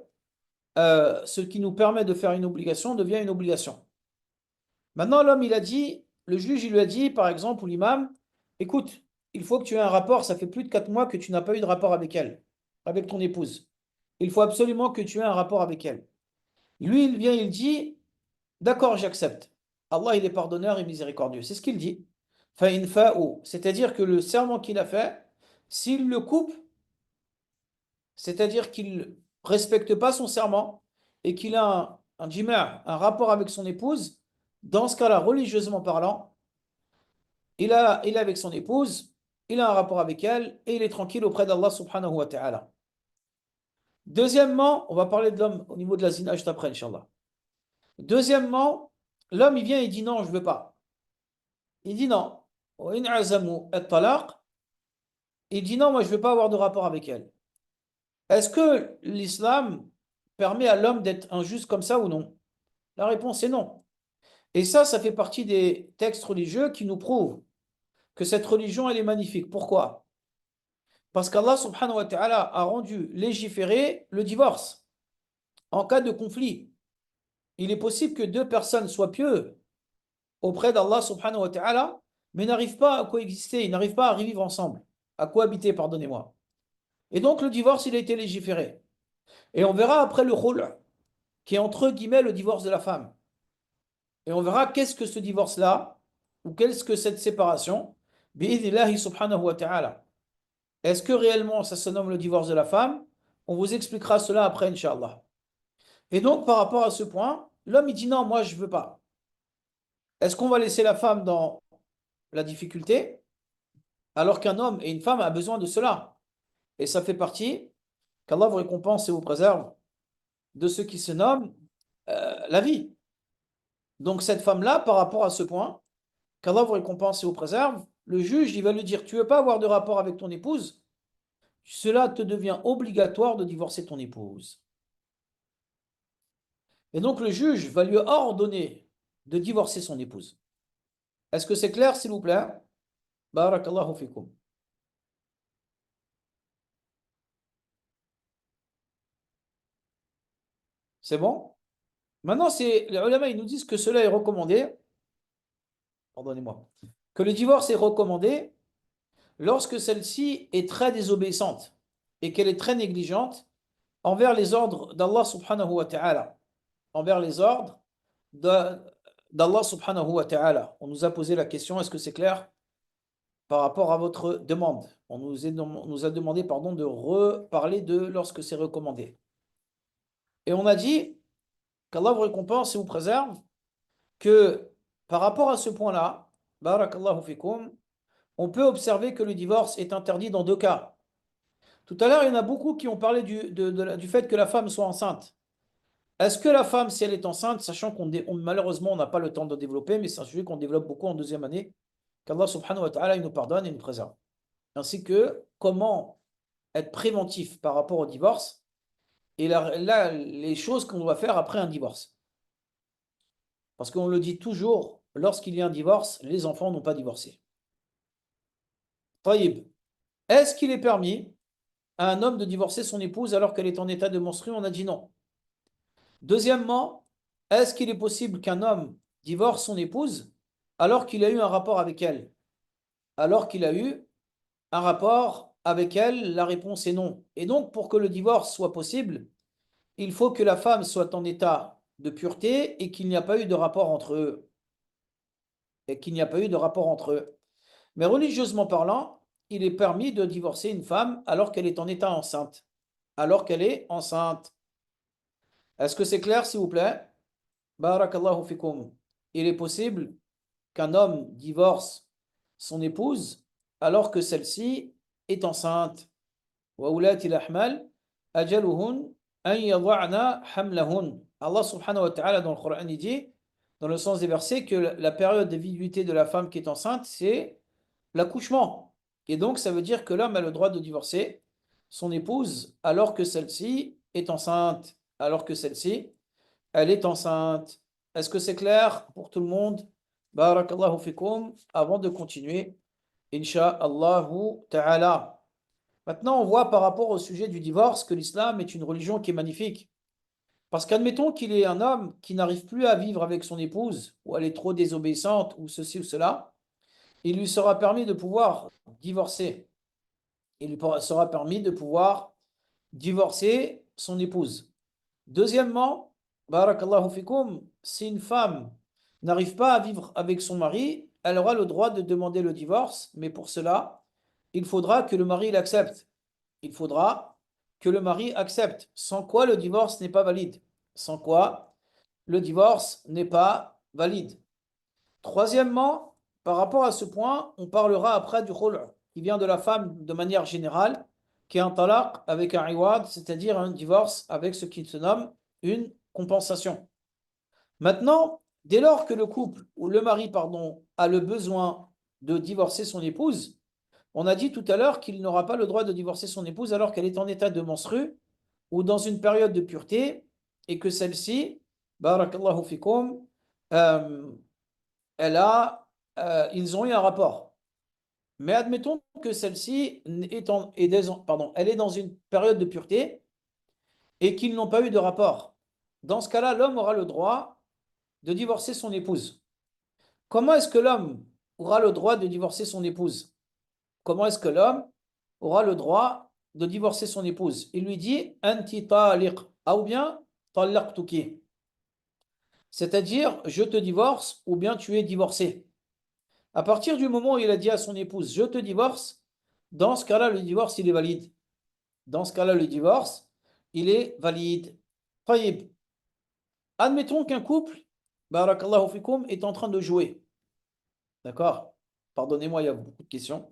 ce qui nous permet de faire une obligation devient une obligation. Maintenant, l'homme, il a dit, le juge, il lui a dit, par exemple, ou l'imam, écoute, il faut que tu aies un rapport, ça fait plus de 4 mois que tu n'as pas eu de rapport avec elle, avec ton épouse. Il faut absolument que tu aies un rapport avec elle. Lui, il vient, il dit, d'accord, j'accepte. Allah, il est pardonneur et miséricordieux. C'est ce qu'il dit. Fa'in fa'u. C'est-à-dire que le serment qu'il a fait, s'il le coupe, c'est-à-dire qu'il ne respecte pas son serment et qu'il a un jima', un rapport avec son épouse, dans ce cas-là, religieusement parlant, il est avec son épouse, il a un rapport avec elle et il est tranquille auprès d'Allah subhanahu wa ta'ala. Deuxièmement, on va parler de l'homme au niveau de la zina juste après, Inch'Allah. Deuxièmement, l'homme, il vient et dit non, je ne veux pas. Il dit non. Il dit non, moi je ne veux pas avoir de rapport avec elle. Est-ce que l'islam permet à l'homme d'être injuste comme ça ou non? La réponse est non. Et ça fait partie des textes religieux qui nous prouvent que cette religion, elle est magnifique. Pourquoi? Parce qu'Allah subhanahu wa ta'ala a rendu légiféré le divorce en cas de conflit. Il est possible que deux personnes soient pieuses auprès d'Allah subhanahu wa ta'ala, mais n'arrivent pas à coexister, ils n'arrivent pas à vivre ensemble, à cohabiter, pardonnez-moi. Et donc le divorce, il a été légiféré. Et on verra après le khul', qui est entre guillemets le divorce de la femme. Et on verra qu'est-ce que ce divorce-là, ou qu'est-ce que cette séparation, bi'idhnillahi subhanahu wa ta'ala. Est-ce que réellement ça se nomme le divorce de la femme? On vous expliquera cela après, Inch'Allah. Et donc, par rapport à ce point, l'homme, il dit non, moi, je ne veux pas. Est-ce qu'on va laisser la femme dans la difficulté alors qu'un homme et une femme a besoin de cela? Et ça fait partie, qu'Allah vous récompense et vous préserve de ce qui se nomme la vie. Donc, cette femme-là, par rapport à ce point, qu'Allah vous récompense et vous préserve, le juge, il va lui dire, tu ne veux pas avoir de rapport avec ton épouse, cela te devient obligatoire de divorcer ton épouse. Et donc le juge va lui ordonner de divorcer son épouse. Est-ce que c'est clair, s'il vous plaît? Barakallahu fikum. C'est bon? Maintenant, les ulama, ils nous disent que cela est recommandé, pardonnez-moi, que le divorce est recommandé lorsque celle-ci est très désobéissante et qu'elle est très négligente envers les ordres d'Allah subhanahu wa ta'ala, envers les ordres d'Allah subhanahu wa ta'ala. On nous a posé la question, est-ce que c'est clair par rapport à votre demande? On nous a demandé pardon, de reparler de lorsque c'est recommandé. Et on a dit qu'Allah vous récompense et vous préserve, que par rapport à ce point-là, barakallahu fikum, on peut observer que le divorce est interdit dans deux cas. Tout à l'heure, il y en a beaucoup qui ont parlé du fait que la femme soit enceinte. Est-ce que la femme, si elle est enceinte, sachant malheureusement on n'a pas le temps de développer, mais c'est un sujet qu'on développe beaucoup en deuxième année, qu'Allah subhanahu wa ta'ala il nous pardonne et nous préserve. Ainsi que comment être préventif par rapport au divorce et là, les choses qu'on doit faire après un divorce. Parce qu'on le dit toujours, lorsqu'il y a un divorce, les enfants n'ont pas divorcé. Taïb, est-ce qu'il est permis à un homme de divorcer son épouse alors qu'elle est en état de menstruer? On a dit non. Deuxièmement, est-ce qu'il est possible qu'un homme divorce son épouse alors qu'il a eu un rapport avec elle? Alors qu'il a eu un rapport avec elle, la réponse est non. Et donc, pour que le divorce soit possible, il faut que la femme soit en état de pureté et qu'il n'y a pas eu de rapport entre eux. Et qu'il n'y a pas eu de rapport entre eux. Mais religieusement parlant, il est permis de divorcer une femme alors qu'elle est en état enceinte. Alors qu'elle est enceinte. Est-ce que c'est clair, s'il vous plaît? Barakallahu fikum. Il est possible qu'un homme divorce son épouse alors que celle-ci est enceinte. وَأُولَاتِ الْأَحْمَالِ أَجَلُهُنَّ أَنْ يَضَعْنَ حَمْلَهُنَّ. Allah subhanahu wa ta'ala dans le Coran il dit, dans le sens des versets, que la période de viduité de la femme qui est enceinte, c'est l'accouchement, Et donc, ça veut dire que l'homme a le droit de divorcer son épouse alors que celle-ci est enceinte. Alors que celle-ci, elle est enceinte. Est-ce que c'est clair pour tout le monde? Barakallahu fikum. Avant de continuer, Inch'Allahu ta'ala. Maintenant, on voit par rapport au sujet du divorce que l'islam est une religion qui est magnifique. Parce qu'admettons qu'il est un homme qui n'arrive plus à vivre avec son épouse, ou elle est trop désobéissante, ou ceci ou cela, il lui sera permis de pouvoir divorcer. Il lui sera permis de pouvoir divorcer son épouse. Deuxièmement, barakallahu fikum, si une femme n'arrive pas à vivre avec son mari, elle aura le droit de demander le divorce, mais pour cela, il faudra que le mari l'accepte. Il faudra que le mari accepte, sans quoi le divorce n'est pas valide. Sans quoi le divorce n'est pas valide. Troisièmement, par rapport à ce point, on parlera après du khul', qui vient de la femme de manière générale, qui est un talaq avec un iwad, c'est-à-dire un divorce avec ce qui se nomme une compensation. Maintenant, dès lors que le couple, ou le mari, pardon, a le besoin de divorcer son épouse, on a dit tout à l'heure qu'il n'aura pas le droit de divorcer son épouse alors qu'elle est en état de menstru ou dans une période de pureté et que celle-ci, barakallahu fikum, euh, ils ont eu un rapport. Mais admettons que celle-ci elle est dans une période de pureté et qu'ils n'ont pas eu de rapport. Dans ce cas-là, l'homme aura le droit de divorcer son épouse. Comment est-ce que l'homme aura le droit de divorcer son épouse? Comment est-ce que l'homme aura le droit de divorcer son épouse? Il lui dit Anti taliq, ou bien talaqtuki. C'est-à-dire, je te divorce ou bien tu es divorcé. À partir du moment où il a dit à son épouse, je te divorce, dans ce cas-là, le divorce, il est valide. Dans ce cas-là, le divorce, il est valide. Taïb. Admettons qu'un couple, barakallahu fikum, est en train de jouer. D'accord? Pardonnez-moi, il y a beaucoup de questions.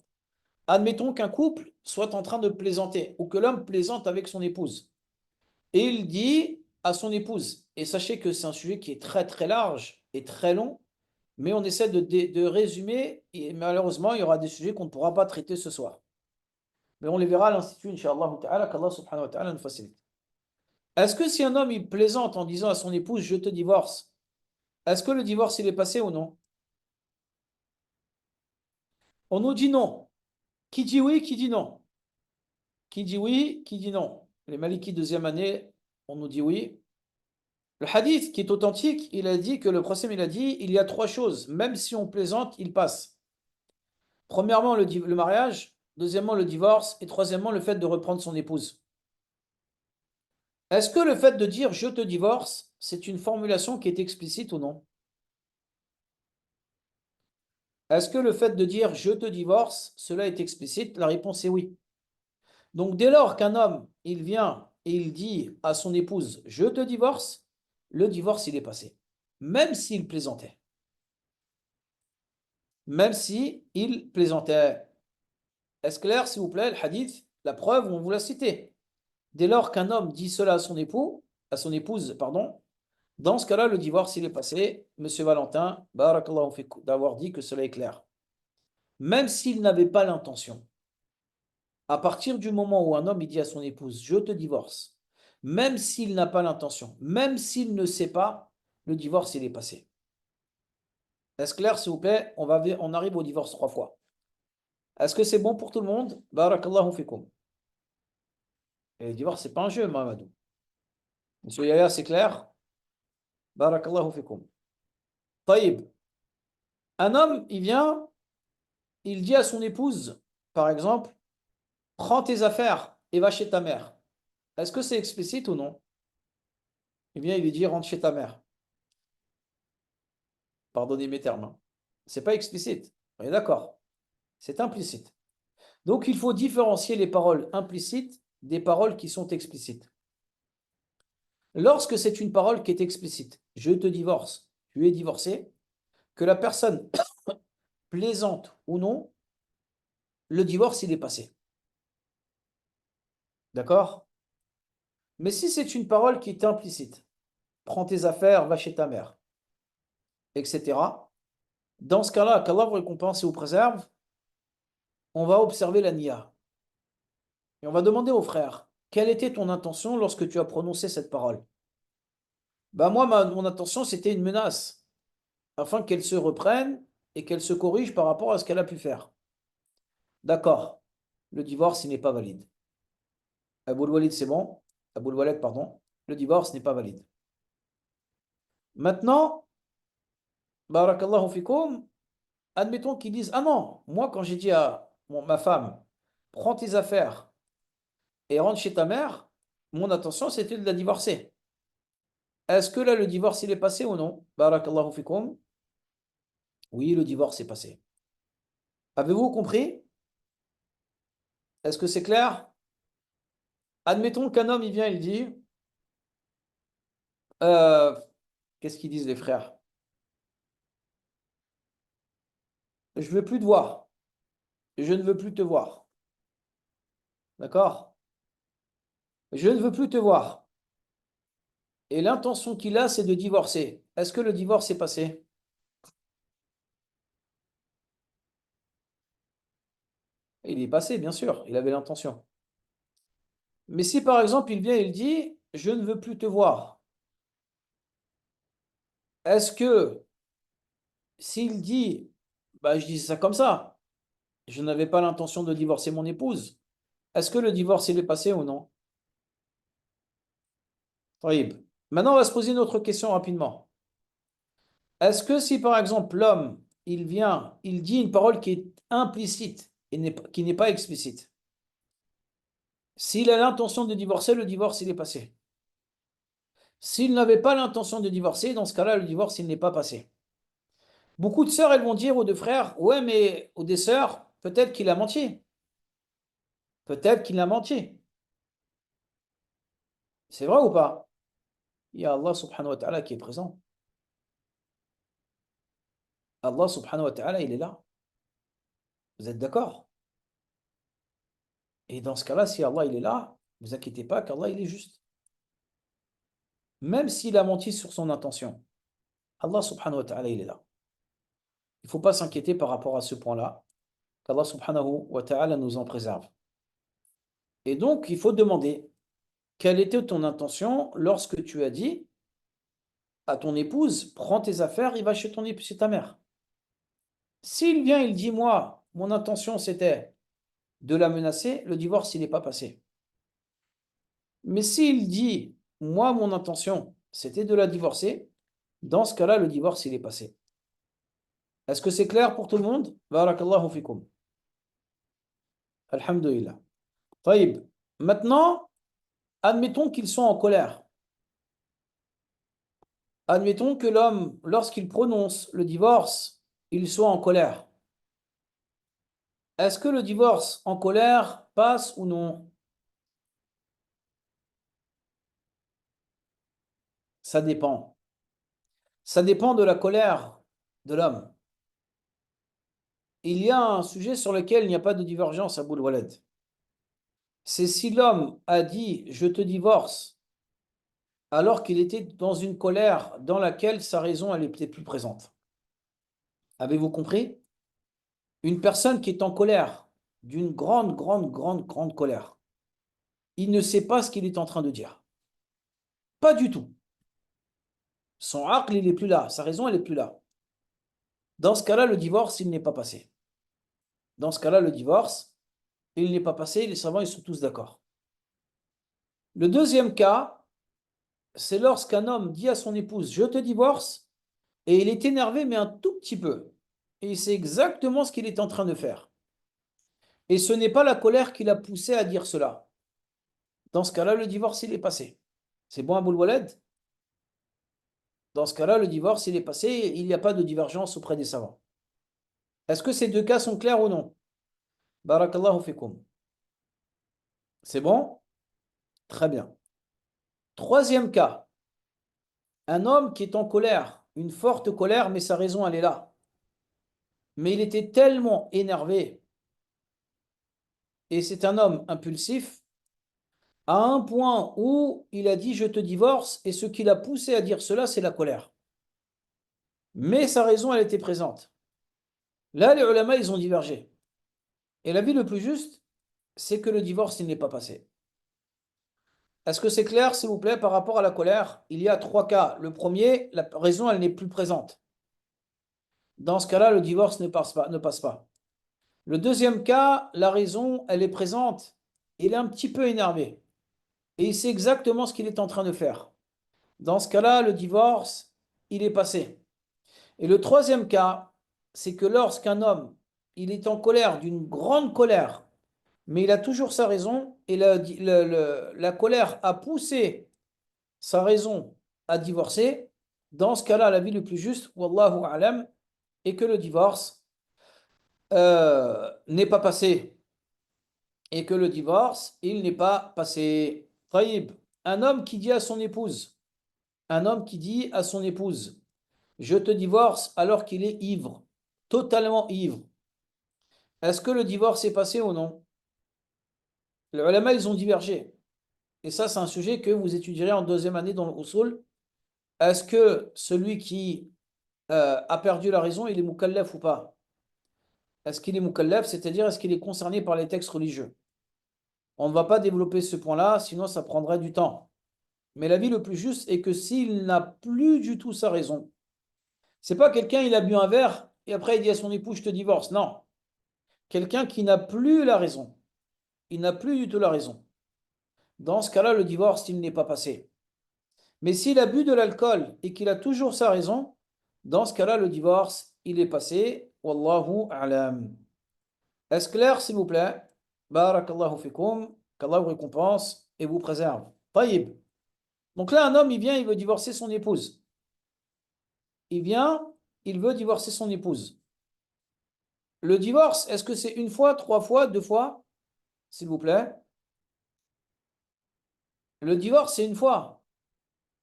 Admettons qu'un couple soit en train de plaisanter ou que l'homme plaisante avec son épouse. Et il dit à son épouse, et sachez que c'est un sujet qui est très très large et très long, mais on essaie de résumer, et malheureusement, il y aura des sujets qu'on ne pourra pas traiter ce soir. Mais on les verra à l'Institut, Inch'Allah ta'ala, qu'Allah subhanahu wa ta'ala nous facilite. Est-ce que si un homme il plaisante en disant à son épouse, je te divorce, est-ce que le divorce il est passé ou non? On nous dit non. Qui dit oui, qui dit non? Qui dit oui, qui dit non? Les Malikites deuxième année, on nous dit oui. Le hadith qui est authentique, il a dit que le prophète il a dit, il y a trois choses, même si on plaisante, il passe. Premièrement, le mariage, deuxièmement, le divorce, et troisièmement, le fait de reprendre son épouse. Est-ce que le fait de dire je te divorce, c'est une formulation qui est explicite ou non? Est-ce que le fait de dire je te divorce, cela est explicite? La réponse est oui. Donc dès lors qu'un homme, il vient et il dit à son épouse je te divorce, le divorce il est passé. Même s'il plaisantait. Même si il plaisantait. Est-ce clair, s'il vous plaît, le hadith, la preuve, on vous l'a cité. Dès lors qu'un homme dit cela à son épouse, pardon, dans ce cas-là, le divorce, il est passé. Monsieur Valentin, barakallahu fik, d'avoir dit que cela est clair. Même s'il n'avait pas l'intention. À partir du moment où un homme il dit à son épouse, je te divorce, même s'il n'a pas l'intention, même s'il ne sait pas, le divorce, il est passé. Est-ce clair, s'il vous plaît? On arrive au divorce trois fois. Est-ce que c'est bon pour tout le monde? Barakallahu fikum. Et le divorce, c'est pas un jeu, Mamadou. Monsieur Yaya, c'est clair? Barakallahu fikum. Taïb. Un homme, il vient, il dit à son épouse, par exemple, prends tes affaires et va chez ta mère. Est-ce que c'est explicite ou non? Il vient, il lui dit, rentre chez ta mère. Pardonnez mes termes, hein. C'est pas explicite. On est d'accord. C'est implicite. Donc, il faut différencier les paroles implicites des paroles qui sont explicites. Lorsque c'est une parole qui est explicite, je te divorce, tu es divorcé, que la personne plaisante ou non, le divorce, il est passé. D'accord? Mais si c'est une parole qui est implicite, prends tes affaires, va chez ta mère, etc. Dans ce cas-là, qu'Allah vous récompense et vous préserve, on va observer la niya. Et on va demander au frère, quelle était ton intention lorsque tu as prononcé cette parole? Ben moi, mon intention, c'était une menace, afin qu'elle se reprenne et qu'elle se corrige par rapport à ce qu'elle a pu faire. D'accord, le divorce, il n'est pas valide. Aboul Walid, c'est bon. Aboul Walid, pardon. Le divorce n'est pas valide. Maintenant, barakallahu fikoum, admettons qu'ils disent, ah non, moi, quand j'ai dit à ma femme, prends tes affaires et rentre chez ta mère, mon intention, c'était de la divorcer. Est-ce que là, le divorce, il est passé ou non? Barakallahu fikoum. Oui, le divorce est passé. Avez-vous compris? Est-ce que c'est clair? Admettons qu'un homme, il vient, il dit, euh, qu'est-ce qu'ils disent les frères? Je ne veux plus te voir. Je ne veux plus te voir. D'accord? Je ne veux plus te voir. Et l'intention qu'il a, c'est de divorcer. Est-ce que le divorce est passé? Il est passé, bien sûr. Il avait l'intention. Mais si par exemple, il vient et il dit, je ne veux plus te voir. Est-ce que s'il dit, bah, je dis ça comme ça, je n'avais pas l'intention de divorcer mon épouse, est-ce que le divorce, il est passé ou non? Taïb. Maintenant, on va se poser une autre question rapidement. Est-ce que si par exemple l'homme, il vient, il dit une parole qui est implicite et qui n'est pas explicite, s'il a l'intention de divorcer, le divorce, il est passé. S'il n'avait pas l'intention de divorcer, dans ce cas-là, le divorce, il n'est pas passé. Beaucoup de sœurs, elles vont dire aux deux frères, ouais, mais aux des sœurs, peut-être qu'il a menti. Peut-être qu'il a menti. C'est vrai ou pas? Il y a Allah subhanahu wa ta'ala qui est présent. Allah subhanahu wa ta'ala, il est là. Vous êtes d'accord? Et dans ce cas-là, si Allah, il est là, ne vous inquiétez pas qu'Allah, il est juste. Même s'il a menti sur son intention, Allah subhanahu wa ta'ala, il est là. Il ne faut pas s'inquiéter par rapport à ce point-là, qu'Allah subhanahu wa ta'ala nous en préserve. Et donc, il faut demander, quelle était ton intention lorsque tu as dit à ton épouse, prends tes affaires et va chez chez ta mère. S'il vient, il dit, moi, mon intention c'était de la menacer, le divorce, il n'est pas passé. Mais s'il dit, moi, mon intention c'était de la divorcer, dans ce cas-là, le divorce, il est passé. Est-ce que c'est clair pour tout le monde? Barakallahu fikum. Alhamdulillah. Taïb. Maintenant, admettons qu'ils sont en colère. Admettons que l'homme, lorsqu'il prononce le divorce, il soit en colère. Est-ce que le divorce en colère passe ou non? Ça dépend. Ça dépend de la colère de l'homme. Il y a un sujet sur lequel il n'y a pas de divergence à Aboul Waled. C'est si l'homme a dit je te divorce alors qu'il était dans une colère dans laquelle sa raison elle était plus présente. Avez-vous compris? Une personne qui est en colère, d'une grande, grande, grande, grande colère, il ne sait pas ce qu'il est en train de dire. Pas du tout. Son aql, il n'est plus là. Sa raison, elle n'est plus là. Dans ce cas-là, le divorce, il n'est pas passé. Dans ce cas-là, le divorce, il n'est pas passé. Les savants, ils sont tous d'accord. Le deuxième cas, c'est lorsqu'un homme dit à son épouse, je te divorce, et il est énervé, mais un tout petit peu. Et il sait exactement ce qu'il est en train de faire. Et ce n'est pas la colère qui l'a poussé à dire cela. Dans ce cas-là, le divorce, il est passé. C'est bon, Aboul Waled? Dans ce cas-là, le divorce, il est passé. Il n'y a pas de divergence auprès des savants. Est-ce que ces deux cas sont clairs ou non? Barakallahu fikum. C'est bon? Très bien. Troisième cas, un homme qui est en colère, une forte colère, mais sa raison, elle est là. Mais il était tellement énervé, et c'est un homme impulsif, à un point où il a dit je te divorce, et ce qui l'a poussé à dire cela, c'est la colère. Mais sa raison, elle était présente. Là, les ulama, ils ont divergé. Et l'avis le plus juste, c'est que le divorce, il n'est pas passé. Est-ce que c'est clair, s'il vous plaît, par rapport à la colère? Il y a trois cas. Le premier, la raison, elle n'est plus présente. Dans ce cas-là, le divorce ne passe pas. Le deuxième cas, la raison, elle est présente. Il est un petit peu énervé. Et il sait exactement ce qu'il est en train de faire. Dans ce cas-là, le divorce, il est passé. Et le troisième cas, c'est que lorsqu'un homme, il est en colère, d'une grande colère, mais il a toujours sa raison, et la colère a poussé sa raison à divorcer, dans ce cas-là, la vie le plus juste, wallahu a'lam, est que le divorce n'est pas passé. Et que le divorce, il n'est pas passé. Taïb, un homme qui dit à son épouse, un homme qui dit à son épouse, je te divorce alors qu'il est ivre, totalement ivre. Est-ce que le divorce est passé ou non? Les ulama, ils ont divergé. Et ça, c'est un sujet que vous étudierez en deuxième année dans le usul. Est-ce que celui qui a perdu la raison, il est mukallaf ou pas? Est-ce qu'il est mukallaf, c'est-à-dire est-ce qu'il est concerné par les textes religieux? On ne va pas développer ce point-là, sinon ça prendrait du temps. Mais l'avis le plus juste est que s'il n'a plus du tout sa raison, c'est pas quelqu'un, il a bu un verre et après il dit à son époux, je te divorce. Non. Quelqu'un qui n'a plus la raison. Il n'a plus du tout la raison. Dans ce cas-là, le divorce, il n'est pas passé. Mais s'il a bu de l'alcool et qu'il a toujours sa raison, dans ce cas-là, le divorce, il est passé. Wallahu a'lam. Est-ce clair, s'il vous plaît? Barakallahu fikum. Qu'Allah vous récompense et vous préserve. Taïb. Donc là, un homme, il vient, il veut divorcer son épouse. Il vient, il veut divorcer son épouse. Le divorce, est-ce que c'est une fois, trois fois, deux fois? S'il vous plaît. Le divorce, c'est une fois.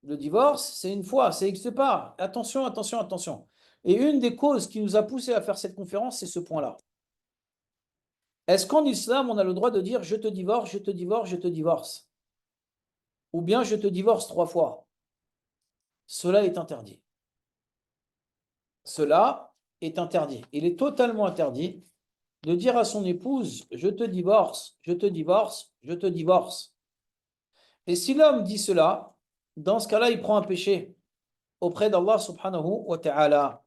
Le divorce, c'est une fois, ça n'existe pas. Attention, attention, attention. Et une des causes qui nous a poussé à faire cette conférence, c'est ce point-là. Est-ce qu'en islam, on a le droit de dire je te divorce, je te divorce, je te divorce? Ou bien je te divorce trois fois? Cela est interdit. Cela est interdit. Il est totalement interdit de dire à son épouse je te divorce, je te divorce, je te divorce. Et si l'homme dit cela, dans ce cas-là, il prend un péché auprès d'Allah subhanahu wa ta'ala.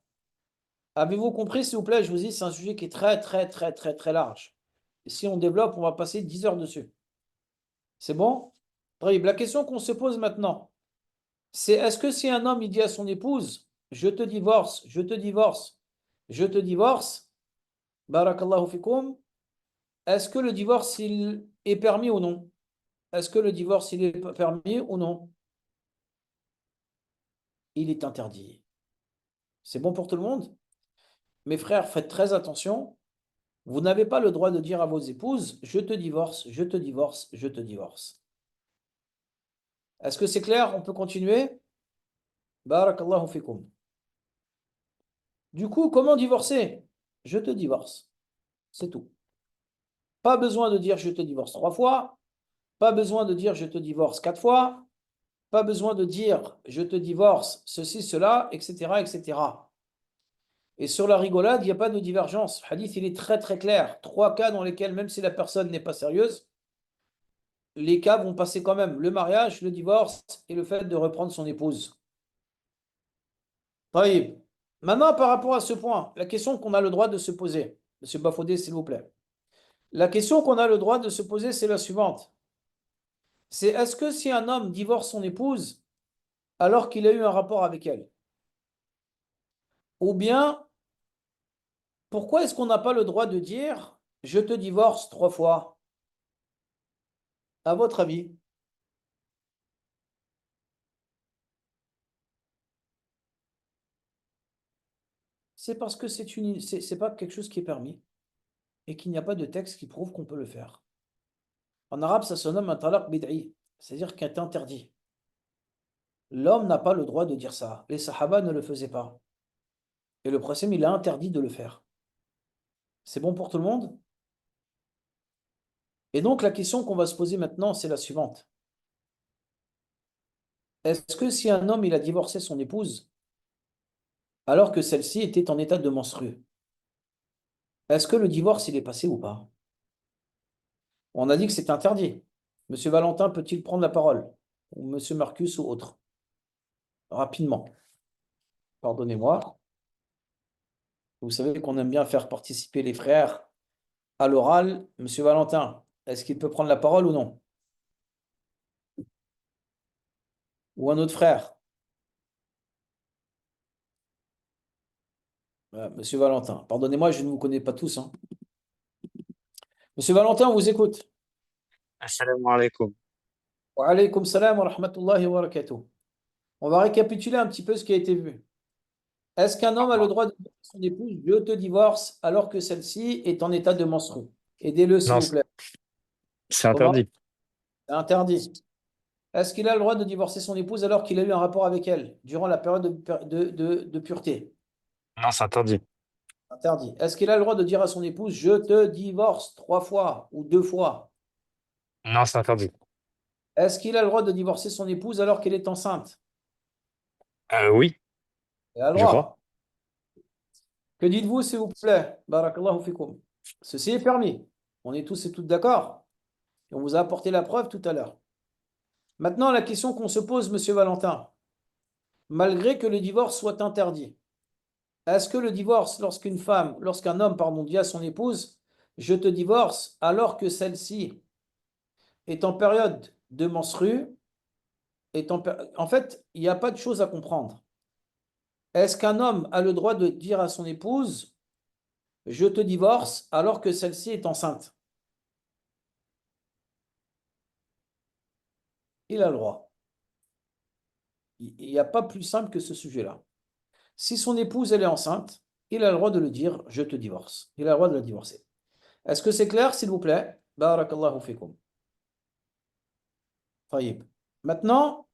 Avez-vous compris, s'il vous plaît? Je vous dis, c'est un sujet qui est très, très, très, très, très large. Et si on développe, on va passer 10 heures dessus. C'est bon? Très bien. La question qu'on se pose maintenant, c'est est-ce que si un homme il dit à son épouse, je te divorce, je te divorce, je te divorce, barakallahu fikum, est-ce que le divorce il est permis ou non? Est-ce que le divorce il est permis ou non? Il est interdit. C'est bon pour tout le monde? Mes frères, faites très attention. Vous n'avez pas le droit de dire à vos épouses, je te divorce, je te divorce, je te divorce. Est-ce que c'est clair? On peut continuer? Barakallahu fikum. Du coup, comment divorcer? Je te divorce. C'est tout. Pas besoin de dire je te divorce trois fois. Pas besoin de dire je te divorce quatre fois. Pas besoin de dire je te divorce ceci, cela, etc., etc. Et sur la rigolade, il n'y a pas de divergence. Le hadith, il est très très clair. Trois cas dans lesquels, même si la personne n'est pas sérieuse, les cas vont passer quand même. Le mariage, le divorce et le fait de reprendre son épouse. Taïb. Maintenant, par rapport à ce point, la question qu'on a le droit de se poser, Monsieur Bafodé, s'il vous plaît. La question qu'on a le droit de se poser, c'est la suivante. C'est est-ce que si un homme divorce son épouse alors qu'il a eu un rapport avec elle? Ou bien, pourquoi est-ce qu'on n'a pas le droit de dire je te divorce trois fois? À votre avis? C'est parce que c'est pas quelque chose qui est permis et qu'il n'y a pas de texte qui prouve qu'on peut le faire. En arabe, ça se nomme un talaq bid'i, c'est-à-dire qu'il est interdit. L'homme n'a pas le droit de dire ça. Les sahaba ne le faisaient pas. Et le prophète, il a interdit de le faire. C'est bon pour tout le monde? Et donc, la question qu'on va se poser maintenant, c'est la suivante. Est-ce que si un homme, il a divorcé son épouse alors que celle-ci était en état de menstruer, est-ce que le divorce, il est passé ou pas? On a dit que c'est interdit. Monsieur Valentin peut-il prendre la parole? Ou Monsieur Marcus ou autre? Rapidement. Pardonnez-moi. Vous savez qu'on aime bien faire participer les frères à l'oral. Monsieur Valentin, est-ce qu'il peut prendre la parole ou non? Ou un autre frère? Monsieur Valentin, pardonnez-moi, je ne vous connais pas tous, hein. Monsieur Valentin, on vous écoute. Assalamu alaikum. Wa alaykoum salam wa rahmatullahi wa barakatuh. On va récapituler un petit peu ce qui a été vu. Est-ce qu'un homme a le droit de dire à son épouse, je te divorce, alors que celle-ci est en état de menstru? Aidez-le, s'il Non, vous plaît. c'est Comment? interdit. C'est interdit. Est-ce qu'il a le droit de divorcer son épouse alors qu'il a eu un rapport avec elle durant la période de pureté? Non, c'est interdit. Interdit. Est-ce qu'il a le droit de dire à son épouse, je te divorce 3 fois ou 2 fois? Non, c'est interdit. Est-ce qu'il a le droit de divorcer son épouse alors qu'elle est enceinte? Oui, Il a le je crois. droit. Que dites-vous, s'il vous plaît? Barakallahu fikum. Ceci est permis. On est tous et toutes d'accord. Et on vous a apporté la preuve tout à l'heure. Maintenant, la question qu'on se pose, Monsieur Valentin, malgré que le divorce soit interdit, est-ce que le divorce, lorsqu'un homme, pardon, dit à son épouse, je te divorce, alors que celle-ci est en période de menstru, en fait, il n'y a pas de chose à comprendre. Est-ce qu'un homme a le droit de dire à son épouse, je te divorce, alors que celle-ci est enceinte? Il a le droit. Il n'y a pas plus simple que ce sujet-là. Si son épouse, elle est enceinte, il a le droit de le dire, je te divorce. Il a le droit de la divorcer. Est-ce que c'est clair, s'il vous plaît? Barakallahu fikum. Taïb. Maintenant,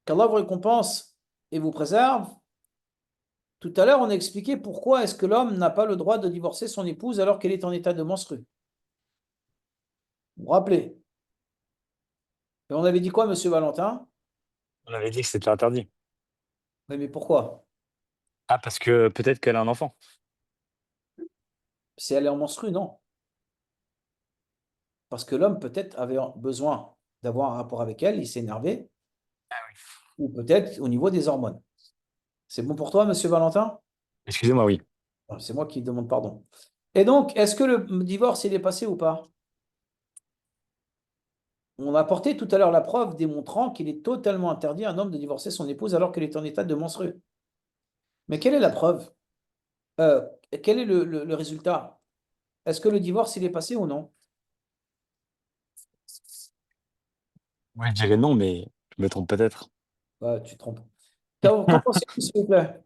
qu'Allah vous récompense et vous préserve, tout à l'heure, on a expliqué pourquoi est-ce que l'homme n'a pas le droit de divorcer son épouse alors qu'elle est en état de menstru. Vous vous rappelez? Et on avait dit quoi, Monsieur Valentin? On avait dit que c'était interdit. Oui, mais pourquoi? Ah, parce que peut-être qu'elle a un enfant. Si elle est en menstru, non. Parce que l'homme peut-être avait besoin d'avoir un rapport avec elle, il s'est énervé, ou peut-être au niveau des hormones. C'est bon pour toi, Monsieur Valentin? Excusez-moi, oui. Ah, c'est moi qui demande pardon. Et donc, est-ce que le divorce, il est passé ou pas? On a apporté tout à l'heure la preuve démontrant qu'il est totalement interdit à un homme de divorcer son épouse alors qu'elle est en état de menstru. Mais quelle est la preuve? Euh, Quel est le résultat? Est-ce que le divorce, il est passé ou non? Oui, je dirais non, mais je me trompe peut-être. Tu te trompes. Qu'en pensez-vous, s'il vous plaît?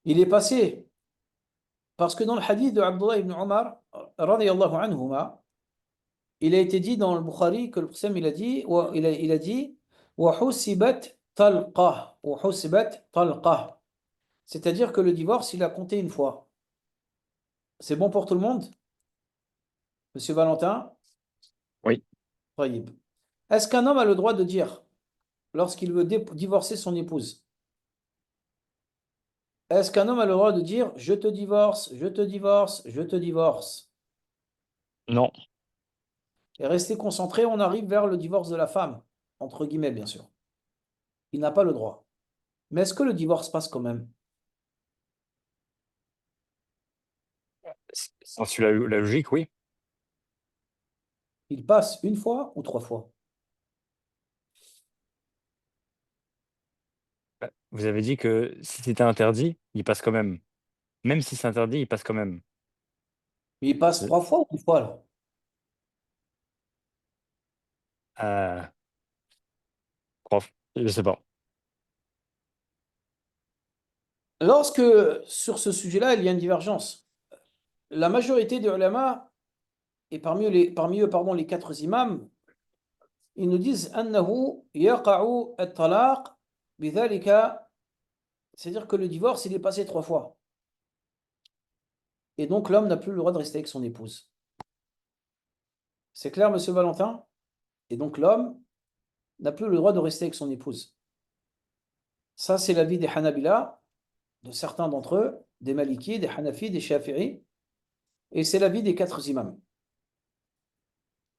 Il est passé parce que dans le hadith de Abdullah ibn Omar, radiyallahu anhuma, il a été dit dans le Bukhari que le prophète il a dit وَحُسِبَتْ طَلْقَةٌ وَحُسِبَتْ طَلْقَةٌ. C'est-à-dire que le divorce, il a compté une fois. C'est bon pour tout le monde? Monsieur Valentin? Oui. Taïb. Est-ce qu'un homme a le droit de dire, lorsqu'il veut divorcer son épouse, est-ce qu'un homme a le droit de dire, je te divorce, je te divorce, je te divorce? Non. Et rester concentré, on arrive vers le divorce de la femme, entre guillemets, bien sûr. Il n'a pas le droit. Mais est-ce que le divorce passe quand même? Si on suit la logique, oui. Il passe une fois ou 3 fois? Vous avez dit que si c'était interdit, il passe quand même. Même si c'est interdit, il passe quand même. Il passe Euh, 3 fois ou une fois là? euh, prof, je sais pas. Lorsque, sur ce sujet-là, il y a une divergence, la majorité des ulama, et parmi eux, pardon, les 4 imams, ils nous disent أنه يقع الطلاق بذلك, c'est-à-dire que le divorce, il est passé 3 fois. Et donc l'homme n'a plus le droit de rester avec son épouse. C'est clair, Monsieur Valentin? Et donc l'homme n'a plus le droit de rester avec son épouse. Ça, c'est l'avis des Hanabila, de certains d'entre eux, des Malikis, des Hanafis, des Shafi'i. Et c'est l'avis des 4 imams.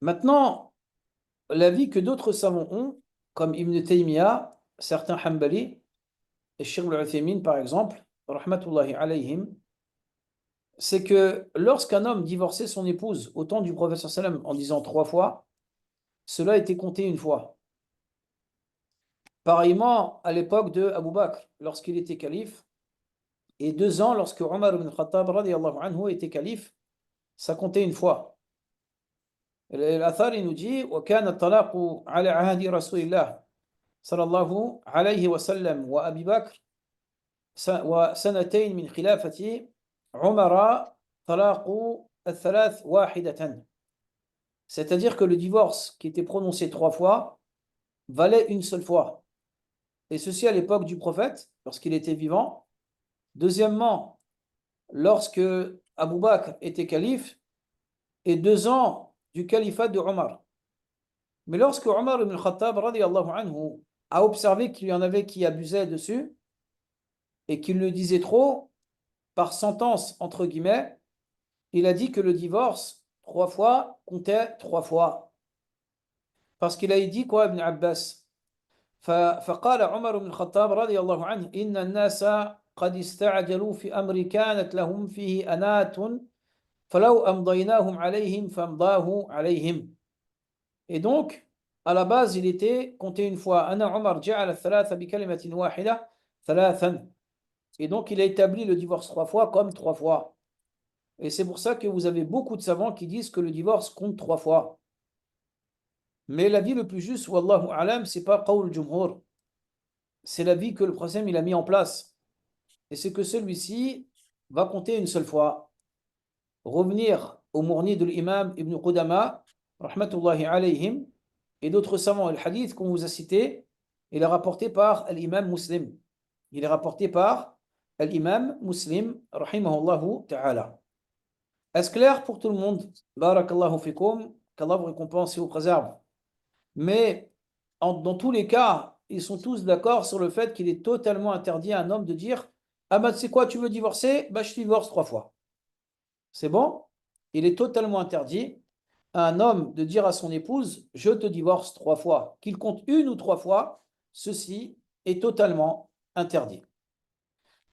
Maintenant, l'avis que d'autres savants ont, comme Ibn Taymiyyah, certains Hanbali, et Cheikh al-Uthaymin par exemple, rahmatullahi alayhim, c'est que lorsqu'un homme divorçait son épouse au temps du prophète sallam en disant 3 fois, cela était compté une fois. Pareillement, à l'époque de Abu Bakr, lorsqu'il était calife, et 2 ans lorsque Omar ibn Khattab radiyallahu anhu était calife, ça comptait une fois. L'Athar, il nous dit وكان الطلاق على عهد رسول الله صلى الله عليه وسلم وأبي بكر وسنتين من خلافة عمر طلاق الثلاث واحدة. C'est-à-dire que le divorce qui était prononcé 3 fois valait une seule fois. Et ceci à l'époque du prophète, lorsqu'il était vivant. Deuxièmement, lorsque Abu Bakr était calife, et 2 ans du califat de Omar. Mais lorsque Omar ibn Khattab radiyallahu anhu a observé qu'il y en avait qui abusaient dessus et qu'il le disait trop, par sentence entre guillemets, il a dit que le divorce 3 fois comptait 3 fois. Parce qu'il a dit quoi, Ibn Abbas? فقال عمر بن الخطاب رضي الله عنه إن الناس قد استعجلوا في أمر كانت لهم فيه أنات فلو أمضيناهم عليهم فامضاه عليهم. Et donc, à la base, il était compté une fois. Anna Omar ja'ala thalatha bi kalimatin wahida thalathan. Et donc, il a établi le divorce 3 fois comme 3 fois. Et c'est pour ça que vous avez beaucoup de savants qui disent que le divorce compte 3 fois. Mais l'avis le plus juste, wallahu alam, c'est pas qawl jumhur. C'est l'avis que le prophète il a mis en place. Et c'est que celui-ci va compter une seule fois. Revenir au mourni de l'imam Ibn Qudama, rahmatullahi alayhim, et d'autres savants. Le hadith qu'on vous a cité, il est rapporté par l'imam Muslim. Il est rapporté par l'imam Muslim, rahimahullahu ta'ala. Est-ce clair pour tout le monde? Barakallahu fikum, qu'Allah vous récompense et vous préserve. Mais dans tous les cas, ils sont tous d'accord sur le fait qu'il est totalement interdit à un homme de dire ah ben c'est quoi, tu veux divorcer? Bah je divorce 3 fois. C'est bon? Il est totalement interdit à un homme de dire à son épouse je te divorce 3 fois. Qu'il compte 1 ou 3 fois, ceci est totalement interdit.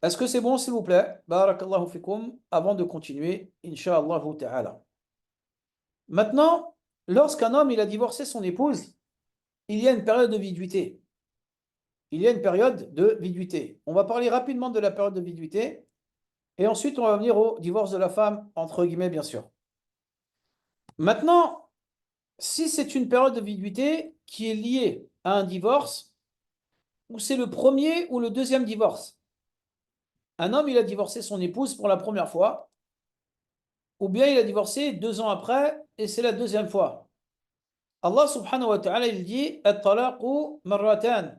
Est-ce que c'est bon, s'il vous plaît? Barakallahu fikum, avant de continuer, Inch'Allah ta'ala. Maintenant, lorsqu'un homme il a divorcé son épouse, il y a une période de viduité. Il y a une période de viduité. On va parler rapidement de la période de viduité et ensuite on va venir au divorce de la femme, entre guillemets, bien sûr. Maintenant, si c'est une période de viduité qui est liée à un divorce, ou c'est le premier ou le deuxième divorce. Un homme, il a divorcé son épouse pour la première fois, ou bien il a divorcé 2 ans après et c'est la deuxième fois. Allah subhanahu wa ta'ala, il dit at-talaqu marratan.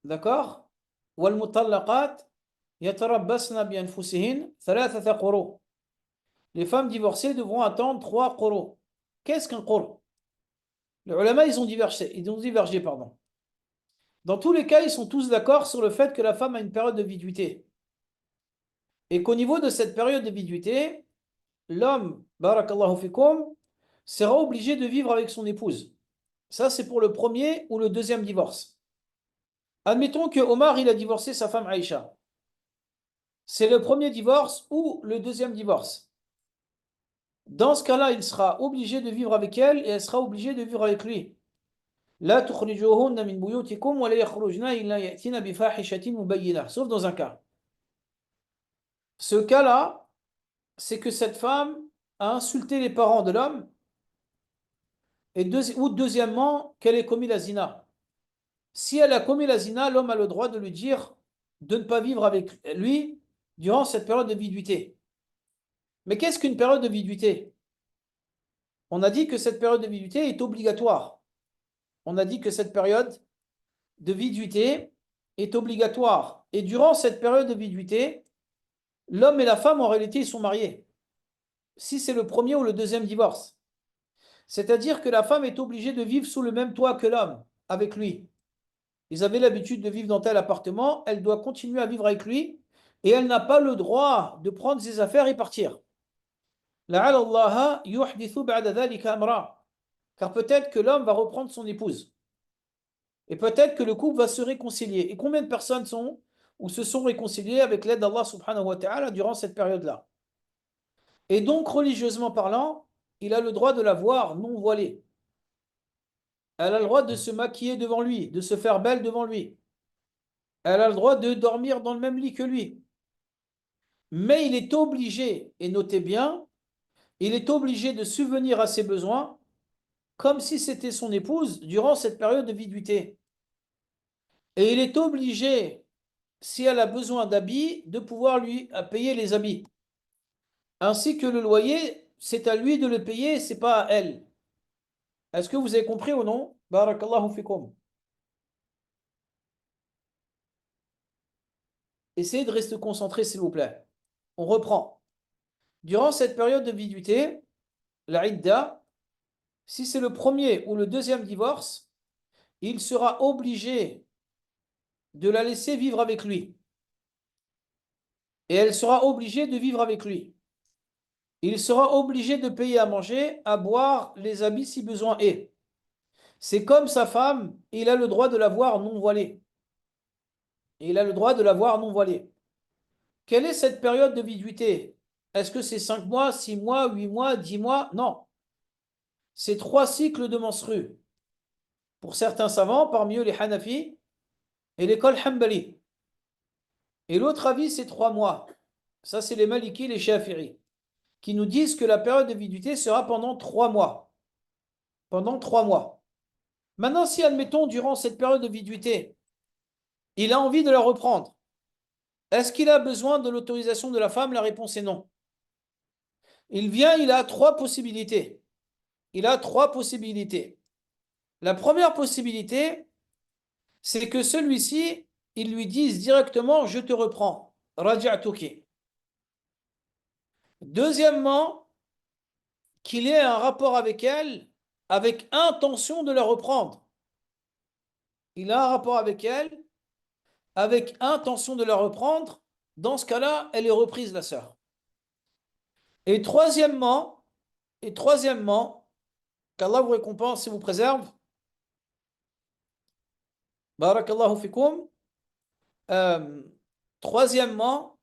D'accord? Wal mutallaqat yatarabbasna bi anfusihin thalathata quru. Les femmes divorcées devront attendre 3 quru. Qu'est-ce qu'un quru? Les ulama, ils ont divergé, pardon. Dans tous les cas, ils sont tous d'accord sur le fait que la femme a une période de viduité. Et qu'au niveau de cette période de viduité, l'homme, barakallahu fikum, sera obligé de vivre avec son épouse. Ça, c'est pour le premier ou le deuxième divorce. Admettons que Omar, il a divorcé sa femme Aïcha. C'est le premier divorce ou le deuxième divorce. Dans ce cas-là, il sera obligé de vivre avec elle et elle sera obligée de vivre avec lui. La tukhrijuhunna min buyutikum wa la yakhrujna illa ya'tina bi fahishatin mubayyinah. Sauf dans un cas. Ce cas-là, c'est que cette femme a insulté les parents de l'homme ou deuxièmement, qu'elle ait commis la zina. Si elle a commis la zina, l'homme a le droit de lui dire de ne pas vivre avec lui durant cette période de viduité. Mais qu'est-ce qu'une période de viduité? On a dit que cette période de viduité est obligatoire. On a dit que cette période de viduité est obligatoire. Et durant cette période de viduité, l'homme et la femme, en réalité, ils sont mariés. Si c'est le premier ou le deuxième divorce. C'est-à-dire que la femme est obligée de vivre sous le même toit que l'homme, avec lui. Ils avaient l'habitude de vivre dans tel appartement, elle doit continuer à vivre avec lui et elle n'a pas le droit de prendre ses affaires et partir. لعل الله يحدث بعد ذلك أمرا. Car peut-être que l'homme va reprendre son épouse. Et peut-être que le couple va se réconcilier. Et combien de personnes sont ou se sont réconciliées avec l'aide d'Allah subhanahu wa ta'ala durant cette période-là? Et donc, religieusement parlant, il a le droit de la voir non voilée. Elle a le droit de se maquiller devant lui, de se faire belle devant lui. Elle a le droit de dormir dans le même lit que lui. Mais il est obligé, et notez bien, il est obligé de subvenir à ses besoins comme si c'était son épouse durant cette période de viduité. Et il est obligé, si elle a besoin d'habits, de pouvoir lui payer les habits. Ainsi que le loyer, c'est à lui de le payer, c'est pas à elle. Est-ce que vous avez compris ou non? Barakallahu fikum. Essayez de rester concentré, s'il vous plaît. On reprend. Durant cette période de viduité, la idda, si c'est le premier ou le deuxième divorce, il sera obligé de la laisser vivre avec lui. Et elle sera obligée de vivre avec lui. Il sera obligé de payer à manger, à boire, les habits si besoin est. C'est comme sa femme, il a le droit de la voir non voilée. Il a le droit de la voir non voilée. Quelle est cette période de viduité? Est-ce que c'est 5 mois, 6 mois, 8 mois, 10 mois? Non. C'est 3 cycles de menstrues. Pour certains savants, parmi eux les Hanafi et l'école Hanbali. Et l'autre avis, c'est 3 mois. Ça, c'est les Maliki, les Shafi'i, qui nous disent que la période de viduité sera pendant 3 mois. Pendant 3 mois. Maintenant, si, admettons, durant cette période de viduité, il a envie de la reprendre, est-ce qu'il a besoin de l'autorisation de la femme? La réponse est non. Il a 3 possibilités. Il a 3 possibilités. La première possibilité, c'est que celui-ci, il lui dise directement, je te reprends. Raja'tuki. Deuxièmement, qu'il ait un rapport avec elle avec intention de la reprendre. Il a un rapport avec elle avec intention de la reprendre. Dans ce cas-là, elle est reprise, la sœur. Et troisièmement, qu'Allah vous récompense et vous préserve. Barakallahu fikum. Euh, Troisièmement,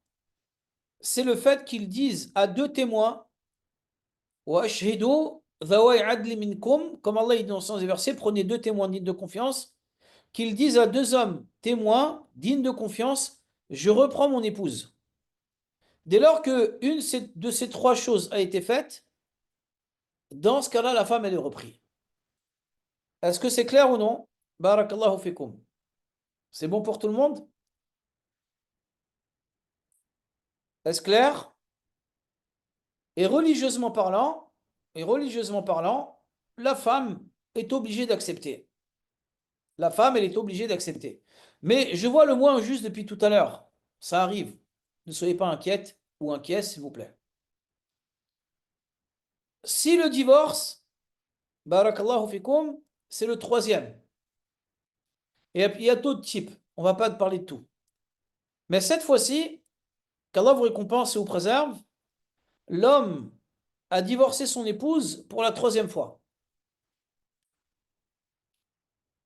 c'est le fait qu'ils disent à 2 témoins, wa ashhidu dhawai adli minkum, comme Allah dit dans le sens des versets, prenez 2 témoins dignes de confiance, qu'ils disent à 2 hommes témoins dignes de confiance, je reprends mon épouse. Dès lors que une de ces 3 choses a été faite, dans ce cas-là, la femme, elle est reprise. Est-ce que c'est clair ou non? Barakallahu fikum. C'est bon pour tout le monde? Est-ce clair? Et religieusement parlant, la femme est obligée d'accepter. La femme, elle est obligée d'accepter. Mais je vois le mot injuste depuis tout à l'heure. Ça arrive. Ne soyez pas inquiète ou inquiet, s'il vous plaît. Si le divorce, barakallahu fikum, c'est le troisième. Et il y a d'autres types. On ne va pas te parler de tout. Mais cette fois-ci, qu'Allah vous récompense et vous préserve, l'homme a divorcé son épouse pour la 3e fois.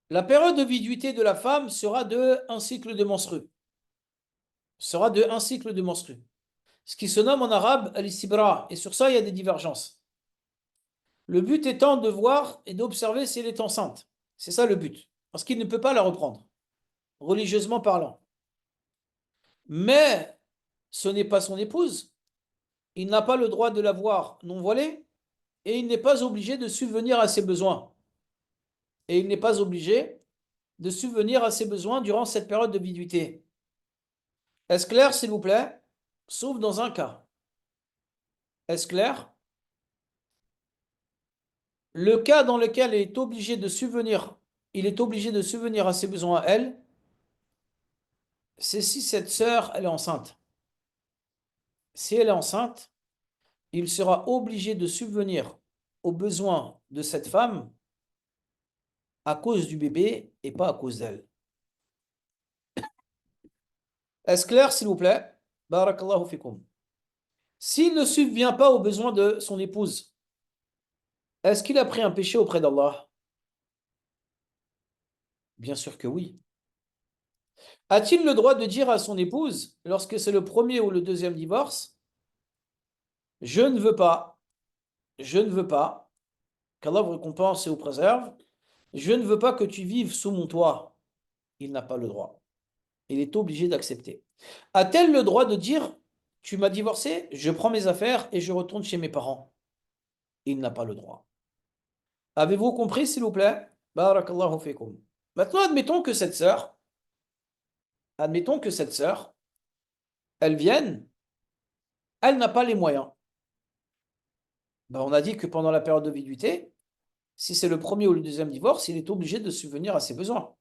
La période de viduité de la femme sera de un cycle de menstrues. Sera de un cycle de menstrues. Ce qui se nomme en arabe al-istibra. Et sur ça, il y a des divergences. Le but étant de voir et d'observer si elle est enceinte. C'est ça le but. Parce qu'il ne peut pas la reprendre, religieusement parlant. Mais ce n'est pas son épouse. Il n'a pas le droit de la voir non voilée et il n'est pas obligé de subvenir à ses besoins. Et il n'est pas obligé de subvenir à ses besoins durant cette période de viduité. Est-ce clair, s'il vous plaît? Sauf dans un cas. Est-ce clair? Le cas dans lequel il est obligé de subvenir à ses besoins à elle, c'est si cette sœur, elle est enceinte. Si elle est enceinte, il sera obligé de subvenir aux besoins de cette femme à cause du bébé et pas à cause d'elle. Est-ce clair, s'il vous plaît? Barakallahu fikum. S'il ne subvient pas aux besoins de son épouse, est-ce qu'il a pris un péché auprès d'Allah? Bien sûr que oui. A-t-il le droit de dire à son épouse, lorsque c'est le premier ou le deuxième divorce, je ne veux pas, je ne veux pas, qu'Allah vous récompense et vous préserve, je ne veux pas que tu vives sous mon toit. Il n'a pas le droit. Il est obligé d'accepter. A-t-elle le droit de dire, tu m'as divorcé, je prends mes affaires et je retourne chez mes parents? Il n'a pas le droit. Avez-vous compris, s'il vous plaît? Barakallahu fikum. Maintenant, admettons que cette sœur, elle vienne, elle n'a pas les moyens. Ben, on a dit que pendant la période de viduité, si c'est le premier ou le deuxième divorce, il est obligé de subvenir à ses besoins.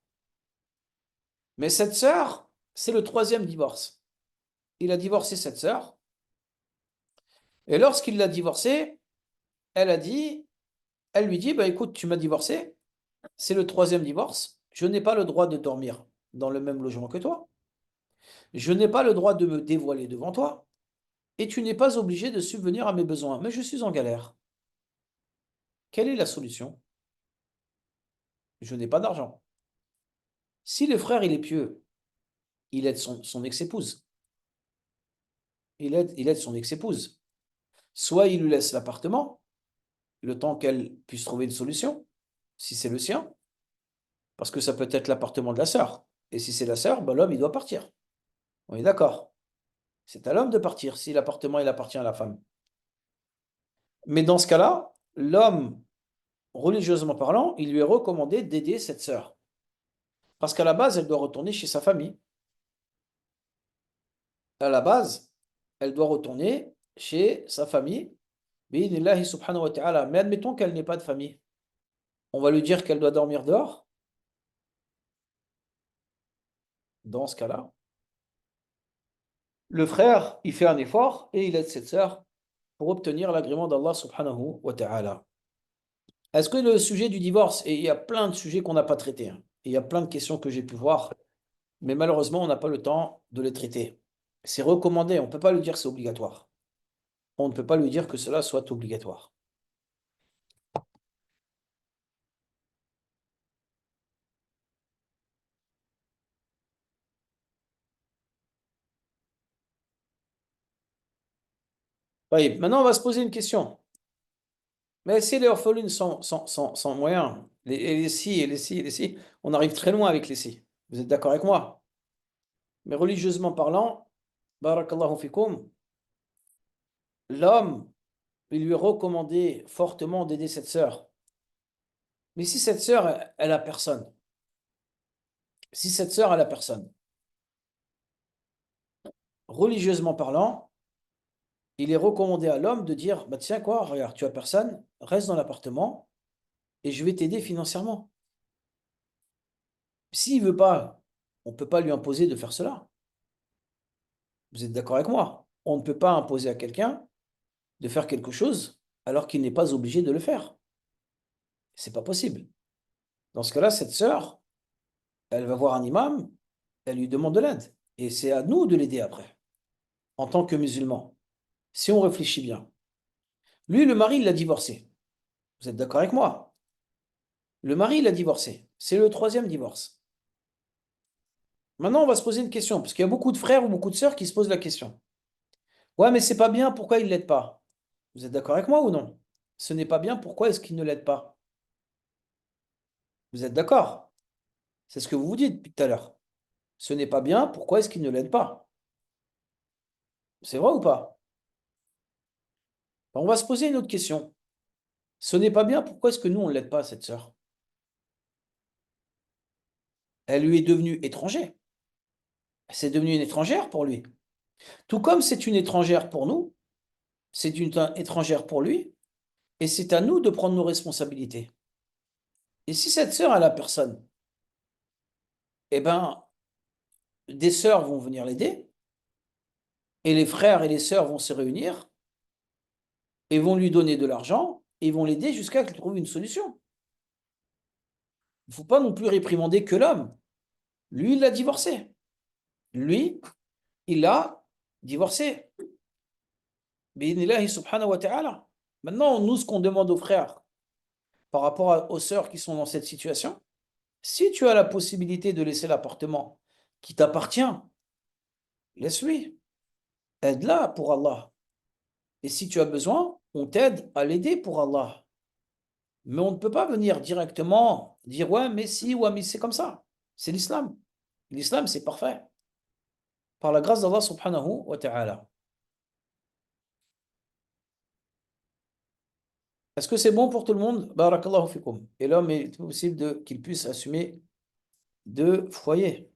Mais cette sœur, c'est le troisième divorce. Il a divorcé cette sœur, et lorsqu'il l'a divorcée, elle lui dit, bah, écoute, tu m'as divorcé, c'est le troisième divorce, je n'ai pas le droit de dormir dans le même logement que toi, je n'ai pas le droit de me dévoiler devant toi, et tu n'es pas obligé de subvenir à mes besoins, mais je suis en galère. Quelle est la solution? Je n'ai pas d'argent. Si le frère, il est pieux, il aide son ex-épouse. Il aide son ex-épouse. Soit il lui laisse l'appartement, le temps qu'elle puisse trouver une solution, si c'est le sien, parce que ça peut être l'appartement de la sœur. Et si c'est la sœur, ben, l'homme, il doit partir. On est d'accord. C'est à l'homme de partir si l'appartement, il appartient à la femme. Mais dans ce cas-là, l'homme, religieusement parlant, il lui est recommandé d'aider cette sœur. Parce qu'à la base, elle doit retourner chez sa famille. À la base, elle doit retourner chez sa famille. Bi'idhnillahi subhanahu wa ta'ala. Mais admettons qu'elle n'ait pas de famille. On va lui dire qu'elle doit dormir dehors. Dans ce cas-là, le frère, il fait un effort et il aide cette sœur pour obtenir l'agrément d'Allah subhanahu wa ta'ala. Est-ce que le sujet du divorce, et il y a plein de sujets qu'on n'a pas traités, hein, il y a plein de questions que j'ai pu voir, mais malheureusement, on n'a pas le temps de les traiter. C'est recommandé, on ne peut pas lui dire que c'est obligatoire. On ne peut pas lui dire que cela soit obligatoire. Oui, maintenant, on va se poser une question. Mais si les orphelines sont sans moyens, les si, on arrive très loin avec les si. Vous êtes d'accord avec moi? Mais religieusement parlant, barakallahu fikum, l'homme, il lui est recommandé fortement d'aider cette sœur. Mais si cette sœur, elle a personne, si cette sœur, elle a personne, religieusement parlant, il est recommandé à l'homme de dire, bah tiens quoi, regarde, tu as personne, reste dans l'appartement et je vais t'aider financièrement. S'il veut pas, on ne peut pas lui imposer de faire cela. Vous êtes d'accord avec moi? On ne peut pas imposer à quelqu'un de faire quelque chose alors qu'il n'est pas obligé de le faire. C'est pas possible. Dans ce cas-là, cette sœur, elle va voir un imam, elle lui demande de l'aide. Et c'est à nous de l'aider après, en tant que musulmans, si on réfléchit bien. Lui, le mari, il l'a divorcé. Vous êtes d'accord avec moi? Le mari, il l'a divorcé. C'est le troisième divorce. Maintenant, on va se poser une question, parce qu'il y a beaucoup de frères ou beaucoup de sœurs qui se posent la question. Ouais, mais c'est pas bien, pourquoi il ne l'aide pas? Vous êtes d'accord avec moi ou non? Ce n'est pas bien, pourquoi est-ce qu'il ne l'aide pas? Vous êtes d'accord? C'est ce que vous vous dites depuis tout à l'heure. Ce n'est pas bien, pourquoi est-ce qu'il ne l'aide pas? C'est vrai ou pas? On va se poser une autre question. Ce n'est pas bien, pourquoi est-ce que nous, on ne l'aide pas, cette sœur? Elle lui est devenue étrangère. C'est devenu une étrangère pour lui. Tout comme c'est une étrangère pour nous, c'est une étrangère pour lui, et c'est à nous de prendre nos responsabilités. Et si cette sœur, elle a personne, eh ben, des sœurs vont venir l'aider, et les frères et les sœurs vont se réunir, et vont lui donner de l'argent, et vont l'aider jusqu'à qu'il trouve une solution. Il ne faut pas non plus réprimander que l'homme. Lui, il l'a divorcé. Lui, il l'a divorcé. Bi'idhnillahi subhanahu wa ta'ala. Maintenant, nous, ce qu'on demande aux frères par rapport aux sœurs qui sont dans cette situation, si tu as la possibilité de laisser l'appartement qui t'appartient, laisse-lui. Aide-la pour Allah. Et si tu as besoin, on t'aide à l'aider pour Allah. Mais on ne peut pas venir directement dire ouais, mais si, ouais, mais c'est comme ça. C'est l'islam. L'islam, c'est parfait. Par la grâce d'Allah subhanahu wa ta'ala. Est-ce que c'est bon pour tout le monde? Barakallahu fikum. Et l'homme est possible qu'il puisse assumer deux foyers.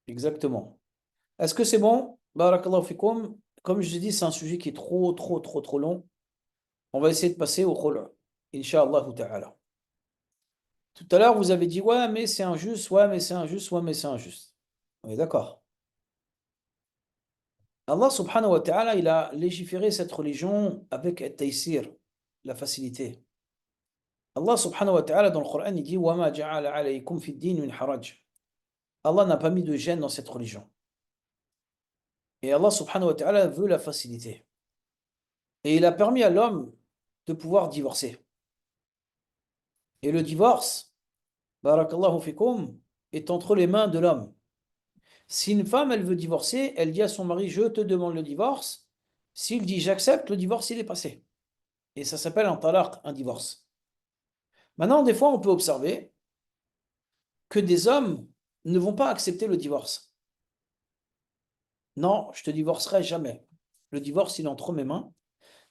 Exactement. Est-ce que c'est bon? Barakallahu fikum. Comme je dis, c'est un sujet qui est trop long. On va essayer de passer au khul'. Inch'Allah ta'ala. Tout à l'heure, vous avez dit, ouais, mais c'est injuste, ouais, mais c'est injuste, ouais, mais c'est injuste. On est d'accord. Allah subhanahu wa ta'ala, il a légiféré cette religion avec at-taysir, la facilité. Allah subhanahu wa ta'ala, dans le Coran, il dit, wa ma ja'ala alaykum fi din min haraj. Allah n'a pas mis de gêne dans cette religion. Et Allah subhanahu wa ta'ala veut la facilité. Et il a permis à l'homme de pouvoir divorcer. Et le divorce, barakallahu fikum, est entre les mains de l'homme. Si une femme, elle veut divorcer, elle dit à son mari, je te demande le divorce. S'il dit, j'accepte, le divorce, il est passé. Et ça s'appelle un talaq, un divorce. Maintenant, des fois, on peut observer que des hommes ne vont pas accepter le divorce. Non, je te divorcerai jamais. Le divorce, il est entre mes mains.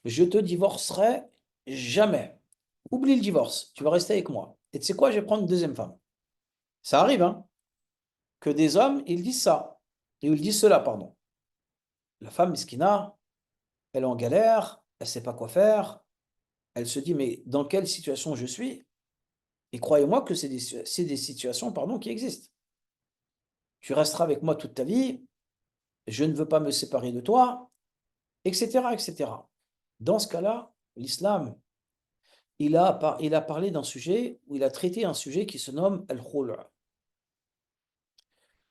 Je te divorcerai jamais. Oublie le divorce, tu vas rester avec moi. Et tu sais quoi, je vais prendre une deuxième femme. Ça arrive, hein, que des hommes, ils disent ça. Ils disent cela, pardon. La femme miskina, elle est en galère, elle ne sait pas quoi faire. Elle se dit, mais dans quelle situation je suis? Et croyez-moi que c'est des situations pardon, qui existent. Tu resteras avec moi toute ta vie, je ne veux pas me séparer de toi, etc., etc. Dans ce cas-là, l'islam, il a parlé d'un sujet, ou il a traité un sujet qui se nomme al-khul'.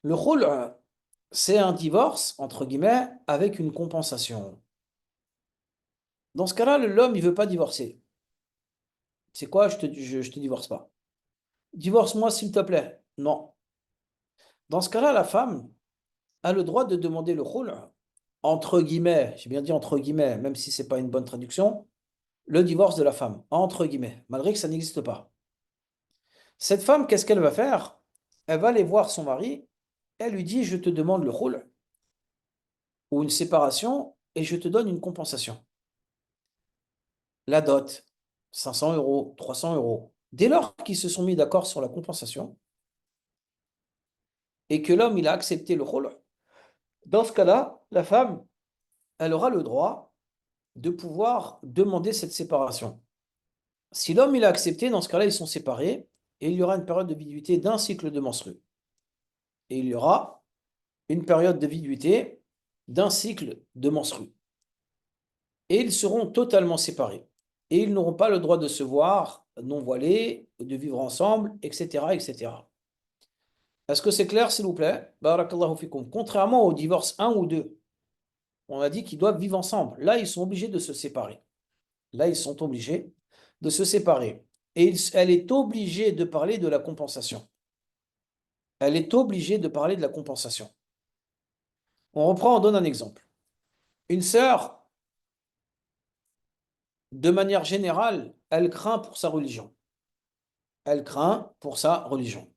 Le khul', c'est un divorce, entre guillemets, avec une compensation. Dans ce cas-là, l'homme, il ne veut pas divorcer. C'est quoi? Je te divorce pas. Divorce-moi, s'il te plaît. Non. Dans ce cas-là, la femme a le droit de demander le khul', entre guillemets, j'ai bien dit entre guillemets, même si ce n'est pas une bonne traduction, le divorce de la femme, entre guillemets, malgré que ça n'existe pas. Cette femme, qu'est-ce qu'elle va faire? Elle va aller voir son mari, elle lui dit, je te demande le khul', ou une séparation, et je te donne une compensation. La dot, 500 euros, 300 euros. Dès lors qu'ils se sont mis d'accord sur la compensation, et que l'homme, il a accepté le khul', dans ce cas-là, la femme, elle aura le droit de pouvoir demander cette séparation. Si l'homme il a accepté, dans ce cas-là, ils sont séparés et il y aura une période de viduité d'un cycle de menstrues. Et il y aura une période de viduité d'un cycle de menstrues. Et ils seront totalement séparés. Et ils n'auront pas le droit de se voir non voilés, de vivre ensemble, etc., etc. Est-ce que c'est clair, s'il vous plaît? Barakallahu fikum. Contrairement au divorce 1 ou 2, on a dit qu'ils doivent vivre ensemble. Là, ils sont obligés de se séparer. Là, ils sont obligés de se séparer. Et elle est obligée de parler de la compensation. Elle est obligée de parler de la compensation. On reprend, on donne un exemple. Une sœur, de manière générale, elle craint pour sa religion. Elle craint pour sa religion.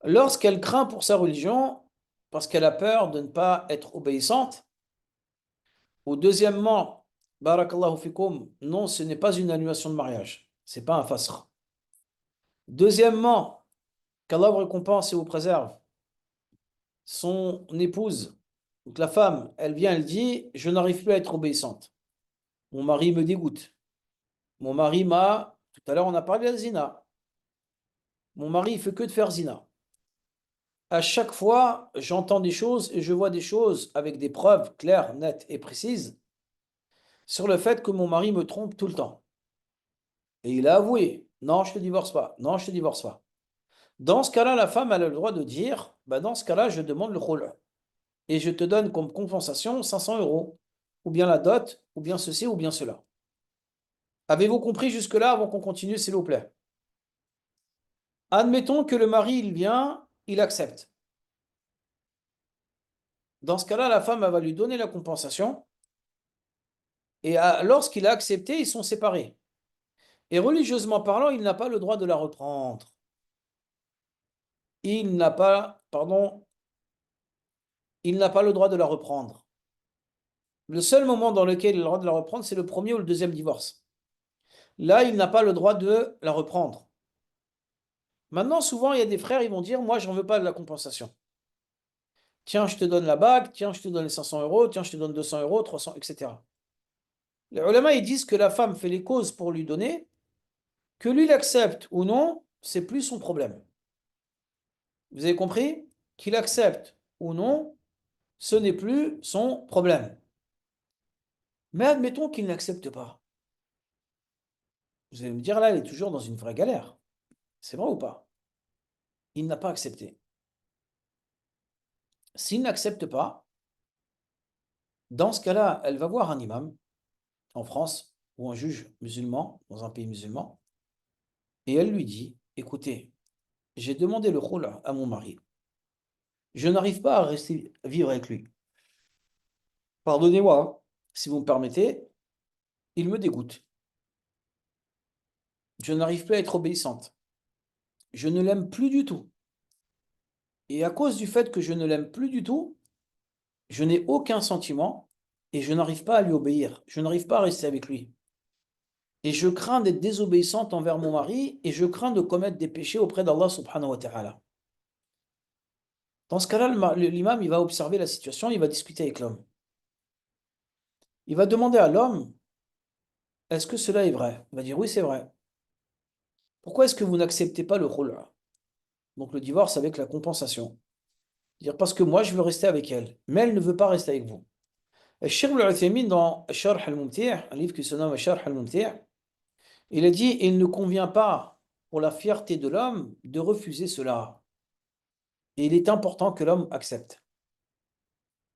Lorsqu'elle craint pour sa religion, parce qu'elle a peur de ne pas être obéissante, ou deuxièmement, barakallahu fikum, non, ce n'est pas une annulation de mariage. Ce n'est pas un fasr. Deuxièmement, qu'Allah vous récompense et vous préserve. Son épouse, donc la femme, elle vient, elle dit, je n'arrive plus à être obéissante. Mon mari me dégoûte. Mon mari tout à l'heure on a parlé de la zina. Mon mari, il fait que de faire zina. À chaque fois, j'entends des choses et je vois des choses avec des preuves claires, nettes et précises sur le fait que mon mari me trompe tout le temps. Et il a avoué, non, je te divorce pas, non, je te divorce pas. Dans ce cas-là, la femme elle a le droit de dire, bah, dans ce cas-là, je demande le khul' et je te donne comme compensation 500 euros, ou bien la dot, ou bien ceci, ou bien cela. Avez-vous compris jusque-là avant qu'on continue, s'il vous plaît? Admettons que le mari, il vient, il accepte. Dans ce cas-là, la femme elle va lui donner la compensation, et lorsqu'il a accepté, ils sont séparés. Et religieusement parlant, il n'a pas le droit de la reprendre. Il n'a pas, pardon, il n'a pas le droit de la reprendre. Le seul moment dans lequel il a le droit de la reprendre, c'est le premier ou le deuxième divorce. Là, il n'a pas le droit de la reprendre. Maintenant, souvent, il y a des frères, ils vont dire, moi, j'en veux pas de la compensation. Tiens, je te donne la bague, tiens, je te donne les 500 euros, tiens, je te donne 200 euros, 300, etc. Les ulama, ils disent que la femme fait les causes pour lui donner, que lui l'accepte ou non, c'est plus son problème. Vous avez compris? Qu'il accepte ou non, ce n'est plus son problème. Mais admettons qu'il n'accepte pas. Vous allez me dire, là, il est toujours dans une vraie galère. C'est vrai ou pas? Il n'a pas accepté. S'il n'accepte pas, dans ce cas-là, elle va voir un imam en France ou un juge musulman dans un pays musulman et elle lui dit, écoutez, j'ai demandé le khul' à mon mari. Je n'arrive pas à rester vivre avec lui. Pardonnez-moi, hein, si vous me permettez, il me dégoûte. Je n'arrive plus à être obéissante. Je ne l'aime plus du tout. Et à cause du fait que je ne l'aime plus du tout, je n'ai aucun sentiment et je n'arrive pas à lui obéir. Je n'arrive pas à rester avec lui. Et je crains d'être désobéissante envers mon mari et je crains de commettre des péchés auprès d'Allah subhanahu wa ta'ala. Dans ce cas-là, l'imam, il va observer la situation, il va discuter avec l'homme. Il va demander à l'homme, est-ce que cela est vrai? Il va dire, oui, c'est vrai. Pourquoi est-ce que vous n'acceptez pas le khul'? Donc le divorce avec la compensation. Dire, parce que moi, je veux rester avec elle, mais elle ne veut pas rester avec vous. Cheikh al-Uthaymin, dans Sharh al-Mumti', un livre qui se nomme Sharh al-Mumti', il a dit, il ne convient pas pour la fierté de l'homme de refuser cela. Et il est important que l'homme accepte.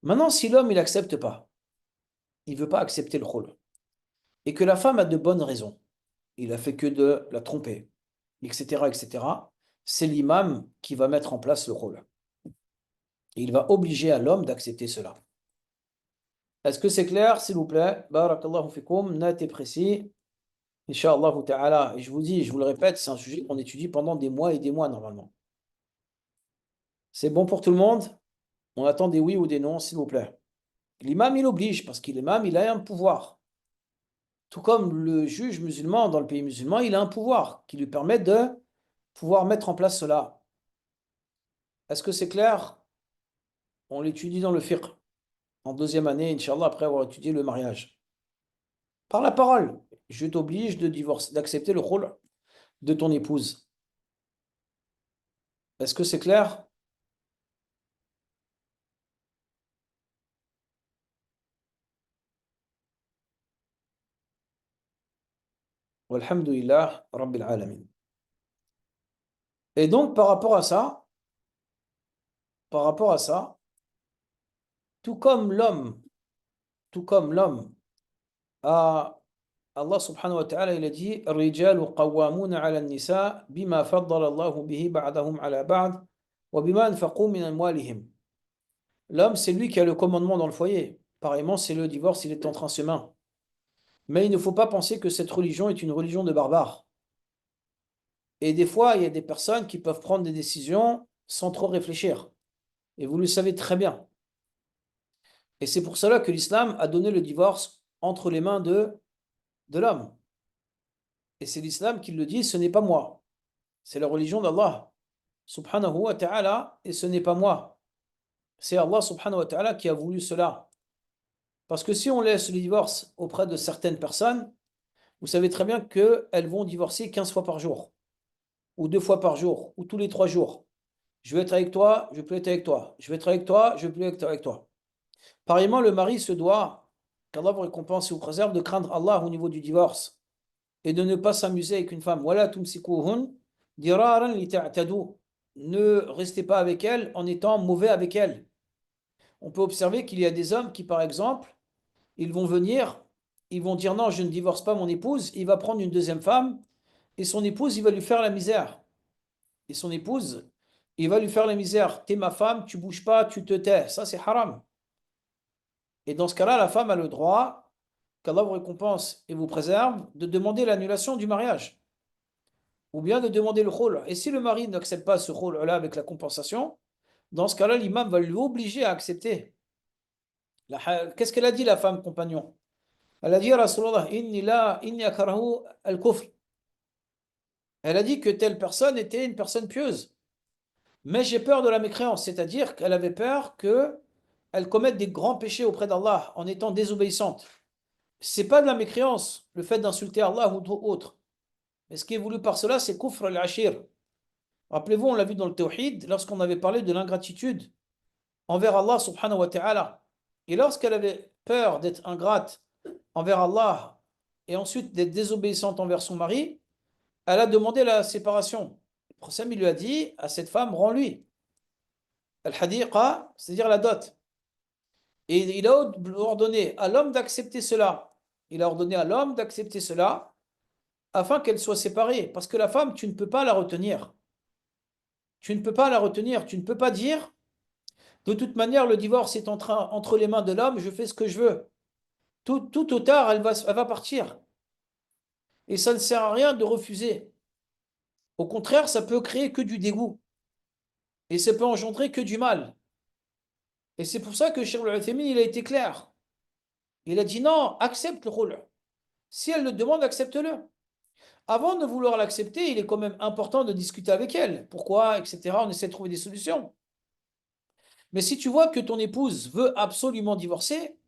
Maintenant, si l'homme, il n'accepte pas, il ne veut pas accepter le khul', et que la femme a de bonnes raisons, il a fait que de la tromper, etc., etc., c'est l'imam qui va mettre en place le khul'. Et il va obliger à l'homme d'accepter cela. Est-ce que c'est clair, s'il vous plaît? Barakallahu fikum, net et précis. Inch'Allah ta'ala. Et je vous dis, je vous le répète, c'est un sujet qu'on étudie pendant des mois et des mois normalement. C'est bon pour tout le monde? On attend des oui ou des non, s'il vous plaît. L'imam, il oblige, parce que l'imam, il a un pouvoir. Tout comme le juge musulman dans le pays musulman, il a un pouvoir qui lui permet de pouvoir mettre en place cela. Est-ce que c'est clair? On l'étudie dans le fiqh, en deuxième année, Inch'Allah, après avoir étudié le mariage. Par la parole, je t'oblige de divorcer, d'accepter le khul' de ton épouse. Est-ce que c'est clair? Walhamdulillah, Rabbil Alamin. Et donc, par rapport à ça, tout comme l'homme, tout comme l'homme a Allah subhanahu wa ta'ala, il a dit الرجال قوامون على النساء بما فضل الله به بعضهم على بعض وبما أنفقوا من أموالهم. L'homme, c'est lui qui a le commandement dans le foyer. Pareillement, c'est le divorce, il est entre ses mains. Mais il ne faut pas penser que cette religion est une religion de barbares. Et des fois, il y a des personnes qui peuvent prendre des décisions sans trop réfléchir. Et vous le savez très bien. Et c'est pour cela que l'islam a donné le divorce entre les mains de l'homme. Et c'est l'islam qui le dit, ce n'est pas moi. C'est la religion d'Allah, subhanahu wa ta'ala, et ce n'est pas moi. C'est Allah, subhanahu wa ta'ala, qui a voulu cela. Parce que si on laisse le divorce auprès de certaines personnes, vous savez très bien qu'elles vont divorcer 15 fois par jour, ou 2 fois par jour, ou tous les 3 jours. Je vais être avec toi, je vais plus être avec toi. Je vais être avec toi, je vais plus être avec toi. Pareillement, le mari se doit, qu'Allah vous récompense et vous préserve, de craindre Allah au niveau du divorce et de ne pas s'amuser avec une femme. Wala tumsikuhun diraran li ta'tadu. ne restez pas avec elle en étant mauvais avec elle. On peut observer qu'il y a des hommes qui, par exemple, ils vont venir, ils vont dire non, je ne divorce pas mon épouse, il va prendre une deuxième femme, et son épouse, il va lui faire la misère. Et son épouse, il va lui faire la misère. T'es ma femme, tu bouges pas, tu te tais. Ça, c'est haram. Et dans ce cas-là, la femme a le droit, qu'Allah vous récompense et vous préserve, de demander l'annulation du mariage. Ou bien de demander le khul'. Et si le mari n'accepte pas ce khul'-là avec la compensation, dans ce cas-là, l'imam va lui obliger à accepter. Qu'est-ce qu'elle a dit, la femme compagnon? Elle a dit, Rasulallah, inni akrahu al-kufr. Elle a dit que telle personne était une personne pieuse. Mais j'ai peur de la mécréance, c'est-à-dire qu'elle avait peur qu'elle commette des grands péchés auprès d'Allah en étant désobéissante. C'est pas de la mécréance, le fait d'insulter Allah ou autre. Mais ce qui est voulu par cela, c'est kufr al-ashir. Rappelez-vous, on l'a vu dans le Tawhid, lorsqu'on avait parlé de l'ingratitude envers Allah subhanahu wa ta'ala. Et lorsqu'elle avait peur d'être ingrate envers Allah et ensuite d'être désobéissante envers son mari, elle a demandé la séparation. Le prophète lui a dit à cette femme, rends-lui al-hadiqa, c'est-à-dire la dot. Et il a ordonné à l'homme d'accepter cela. Il a ordonné à l'homme d'accepter cela afin qu'elle soit séparée. Parce que la femme, tu ne peux pas la retenir. Tu ne peux pas la retenir. Tu ne peux pas dire, de toute manière, le divorce est entre les mains de l'homme, je fais ce que je veux. Tout ou tard, elle va partir. Et ça ne sert à rien de refuser. Au contraire, ça peut créer que du dégoût. Et ça peut engendrer que du mal. Et c'est pour ça que Cheikh Al-Uthaymin, il a été clair. Il a dit non, accepte le rôle. Si elle le demande, accepte-le. Avant de vouloir l'accepter, il est quand même important de discuter avec elle. Pourquoi, etc. On essaie de trouver des solutions. Mais si tu vois que ton épouse veut absolument divorcer,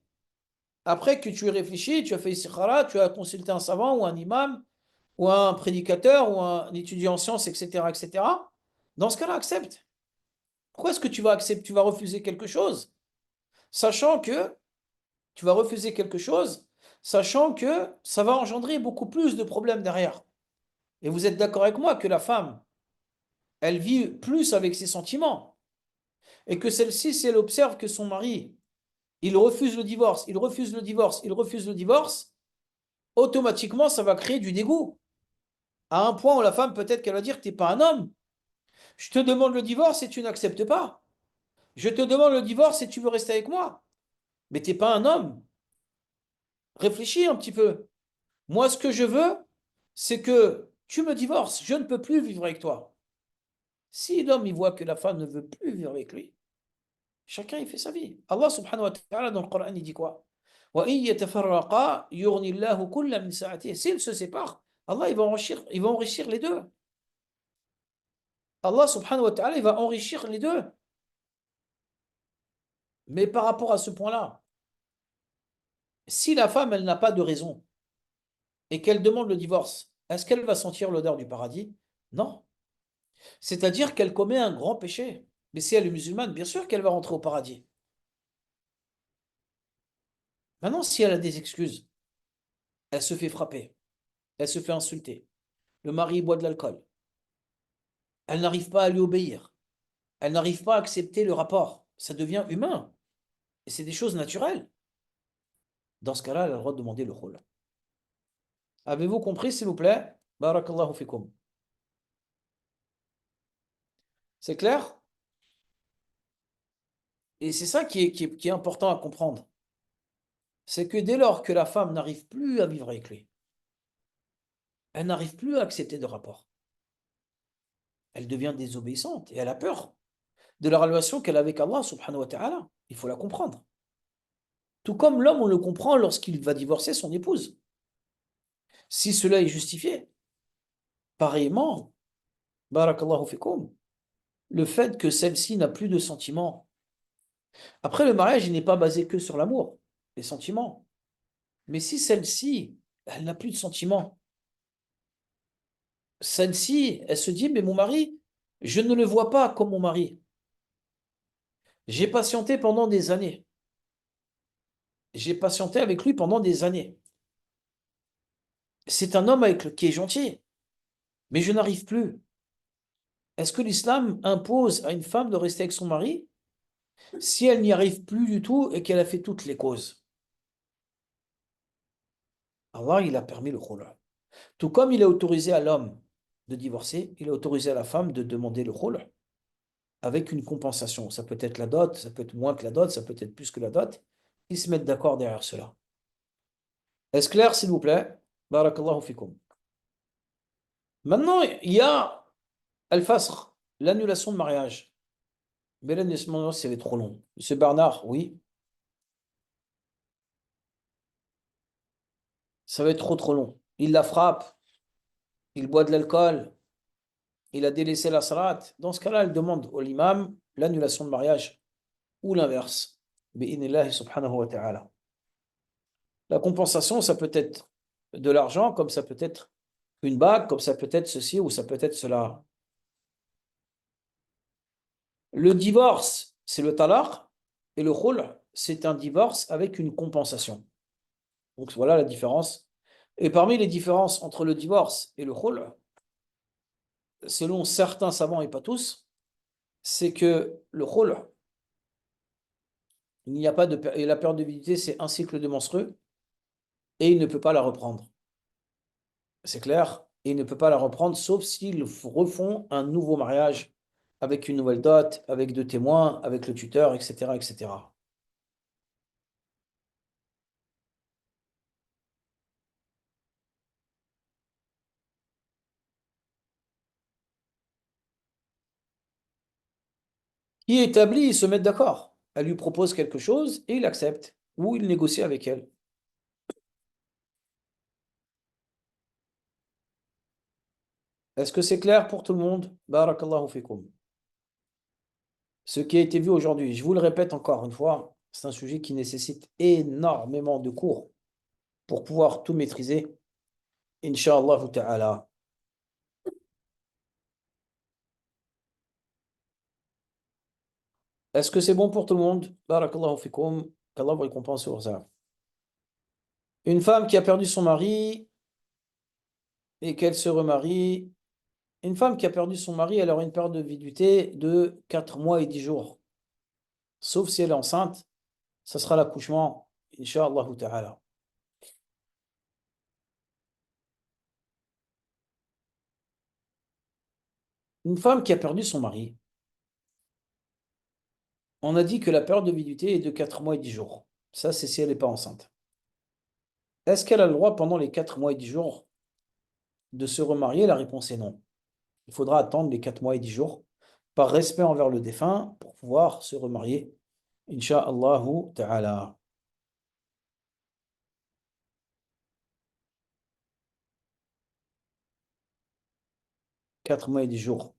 après que tu aies réfléchi, tu as fait istikhara, tu as consulté un savant ou un imam, ou un prédicateur, ou un étudiant en sciences, etc., etc., dans ce cas-là, accepte. Pourquoi est-ce que tu vas accepter, tu vas refuser quelque chose, sachant que tu vas refuser quelque chose, sachant que ça va engendrer beaucoup plus de problèmes derrière. Et vous êtes d'accord avec moi que la femme, elle vit plus avec ses sentiments. Et que celle-ci, si elle observe que son mari, il refuse le divorce, il refuse le divorce, il refuse le divorce, automatiquement, ça va créer du dégoût. À un point où la femme, peut-être qu'elle va dire, t'es pas un homme. Je te demande le divorce et tu n'acceptes pas. Je te demande le divorce et tu veux rester avec moi. Mais t'es pas un homme. Réfléchis un petit peu. Moi, ce que je veux, c'est que tu me divorces. Je ne peux plus vivre avec toi. Si l'homme, il voit que la femme ne veut plus vivre avec lui, chacun, il fait sa vie. Allah subhanahu wa ta'ala, dans le Coran, il dit quoi? وَإِن يَتَفَرَّقَا يُغْنِ اللَّهُ كُلًّا مِنْ سَعَتِهِ. S'ils se séparent, Allah, il va enrichir les deux. Allah subhanahu wa ta'ala, il va enrichir les deux. Mais par rapport à ce point-là, si la femme, elle n'a pas de raison et qu'elle demande le divorce, est-ce qu'elle va sentir l'odeur du paradis? Non. C'est-à-dire qu'elle commet un grand péché. Mais si elle est musulmane, bien sûr qu'elle va rentrer au paradis. Maintenant, si elle a des excuses, elle se fait frapper, elle se fait insulter, le mari boit de l'alcool, elle n'arrive pas à lui obéir, elle n'arrive pas à accepter le rapport, ça devient humain. Et c'est des choses naturelles. Dans ce cas-là, elle a le droit de demander le khul. Avez-vous compris, s'il vous plaît? Barakallahu fikum. C'est clair? Et c'est ça qui est important à comprendre. C'est que dès lors que la femme n'arrive plus à vivre avec lui, elle n'arrive plus à accepter de rapport. Elle devient désobéissante et elle a peur de la relation qu'elle a avec Allah subhanahu wa ta'ala. Il faut la comprendre. Tout comme l'homme, on le comprend lorsqu'il va divorcer son épouse. Si cela est justifié. Pareillement, barakallahu fikum, le fait que celle-ci n'a plus de sentiments. Après, le mariage, il n'est pas basé que sur l'amour, les sentiments. Mais si celle-ci, elle n'a plus de sentiments, celle-ci, elle se dit, mais mon mari, je ne le vois pas comme mon mari. J'ai patienté pendant des années. J'ai patienté avec lui pendant des années. C'est un homme qui est gentil, mais je n'arrive plus. Est-ce que l'islam impose à une femme de rester avec son mari si elle n'y arrive plus du tout et qu'elle a fait toutes les causes? Allah, il a permis le khul'. Tout comme il a autorisé à l'homme de divorcer, il a autorisé à la femme de demander le khul' avec une compensation. Ça peut être la dot, ça peut être moins que la dot, ça peut être plus que la dot. Ils se mettent d'accord derrière cela. Est-ce clair, s'il vous plaît? Barakallahu fikum. Maintenant, il y a al-fasr, l'annulation de mariage. Mais l'annulation de mariage, c'est trop long. Monsieur Bernard, oui, ça va être trop long. Il la frappe, il boit de l'alcool, il a délaissé la salat. Dans ce cas-là, elle demande au l'imam l'annulation de mariage ou l'inverse. Bi'inillahi subhanahu wa ta'ala. La compensation, ça peut être de l'argent, comme ça peut être une bague, comme ça peut être ceci ou ça peut être cela. Le divorce, c'est le talaq, et le khul', c'est un divorce avec une compensation. Donc voilà la différence. Et parmi les différences entre le divorce et le khul', selon certains savants et pas tous, c'est que le khul', il n'y a pas de et la période de validité, c'est un cycle de menstrues et il ne peut pas la reprendre. C'est clair? Et il ne peut pas la reprendre sauf s'ils refont un nouveau mariage avec une nouvelle dot, avec deux témoins, avec le tuteur, etc., etc. Qui établit, ils se mettent d'accord. Elle lui propose quelque chose et il accepte ou il négocie avec elle. Est-ce que c'est clair pour tout le monde? Barakallahu fikum. Ce qui a été vu aujourd'hui, je vous le répète encore une fois, c'est un sujet qui nécessite énormément de cours pour pouvoir tout maîtriser. Inch'Allah ta'ala. Est-ce que c'est bon pour tout le monde? Barakallahu fikum. Qu'Allah vous récompense sur ça. Une femme qui a perdu son mari et qu'elle se remarie. Une femme qui a perdu son mari, elle aura une période de viduité de 4 mois et 10 jours. Sauf si elle est enceinte, ça sera l'accouchement, Inch'Allah ta'ala. Une femme qui a perdu son mari, on a dit que la période de viduité est de 4 mois et 10 jours. Ça, c'est si elle n'est pas enceinte. Est-ce qu'elle a le droit pendant les 4 mois et 10 jours de se remarier? La réponse est non. Il faudra attendre les 4 mois et 10 jours par respect envers le défunt pour pouvoir se remarier. Inch'Allah ta'ala. 4 mois et 10 jours.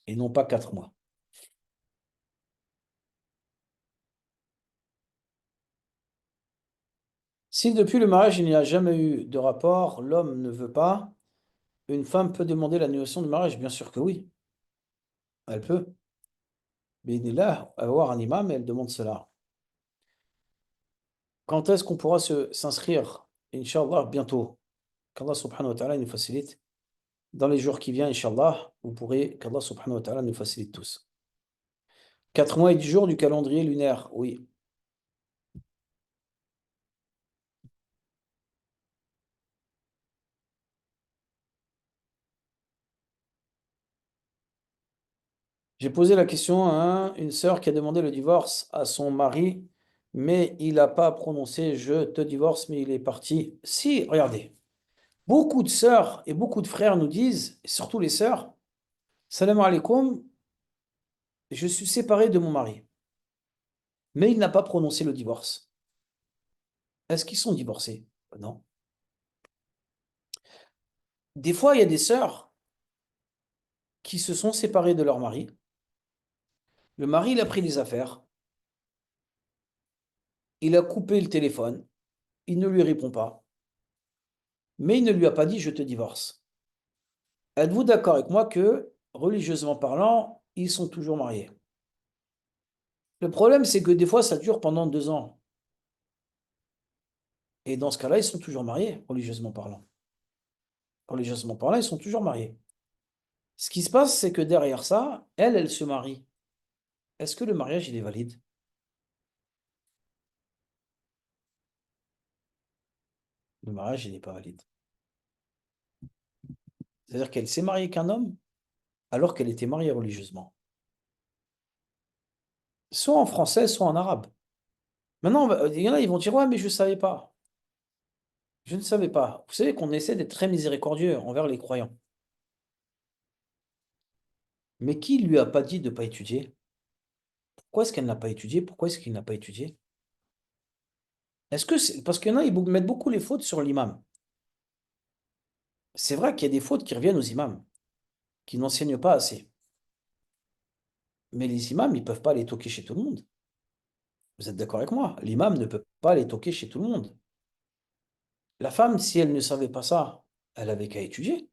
Et non pas 4 mois. Si depuis le mariage il n'y a jamais eu de rapport, l'homme ne veut pas, une femme peut demander l'annulation du mariage? Bien sûr que oui, elle peut. Mais il est là, avoir un imam et elle demande cela. Quand est-ce qu'on pourra s'inscrire? Inch'Allah, bientôt. Qu'Allah subhanahu wa ta'ala nous facilite. Dans les jours qui viennent, Inch'Allah, vous pourrez, qu'Allah subhanahu wa ta'ala nous facilite tous. 4 mois et 10 jours du calendrier lunaire, oui. J'ai posé la question à une sœur qui a demandé le divorce à son mari, mais il n'a pas prononcé je te divorce, mais il est parti. Si, regardez, beaucoup de sœurs et beaucoup de frères nous disent, et surtout les sœurs, salam alaikum, je suis séparé de mon mari, mais il n'a pas prononcé le divorce. Est-ce qu'ils sont divorcés? Non. Des fois, il y a des sœurs qui se sont séparées de leur mari. Le mari, il a pris les affaires, il a coupé le téléphone, il ne lui répond pas, mais il ne lui a pas dit je te divorce. Êtes-vous d'accord avec moi que, religieusement parlant, ils sont toujours mariés? Le problème, c'est que des fois, ça dure pendant 2 ans. Et dans ce cas-là, ils sont toujours mariés, religieusement parlant. Religieusement parlant, ils sont toujours mariés. Ce qui se passe, c'est que derrière ça, elle se marie. Est-ce que le mariage, il est valide? Le mariage, il n'est pas valide. C'est-à-dire qu'elle s'est mariée qu'un homme alors qu'elle était mariée religieusement. Soit en français, soit en arabe. Maintenant, il y en a, ils vont dire, ouais, mais je ne savais pas. Je ne savais pas. Vous savez qu'on essaie d'être très miséricordieux envers les croyants. Mais qui lui a pas dit de ne pas étudier? Pourquoi est-ce qu'elle n'a pas étudié? Pourquoi est-ce qu'il n'a pas étudié? Est-ce que c'est parce qu'il y en a, ils mettent beaucoup les fautes sur l'imam. C'est vrai qu'il y a des fautes qui reviennent aux imams, qui n'enseignent pas assez. Mais les imams, ils ne peuvent pas les toquer chez tout le monde. Vous êtes d'accord avec moi? L'imam ne peut pas les toquer chez tout le monde. La femme, si elle ne savait pas ça, elle avait qu'à étudier.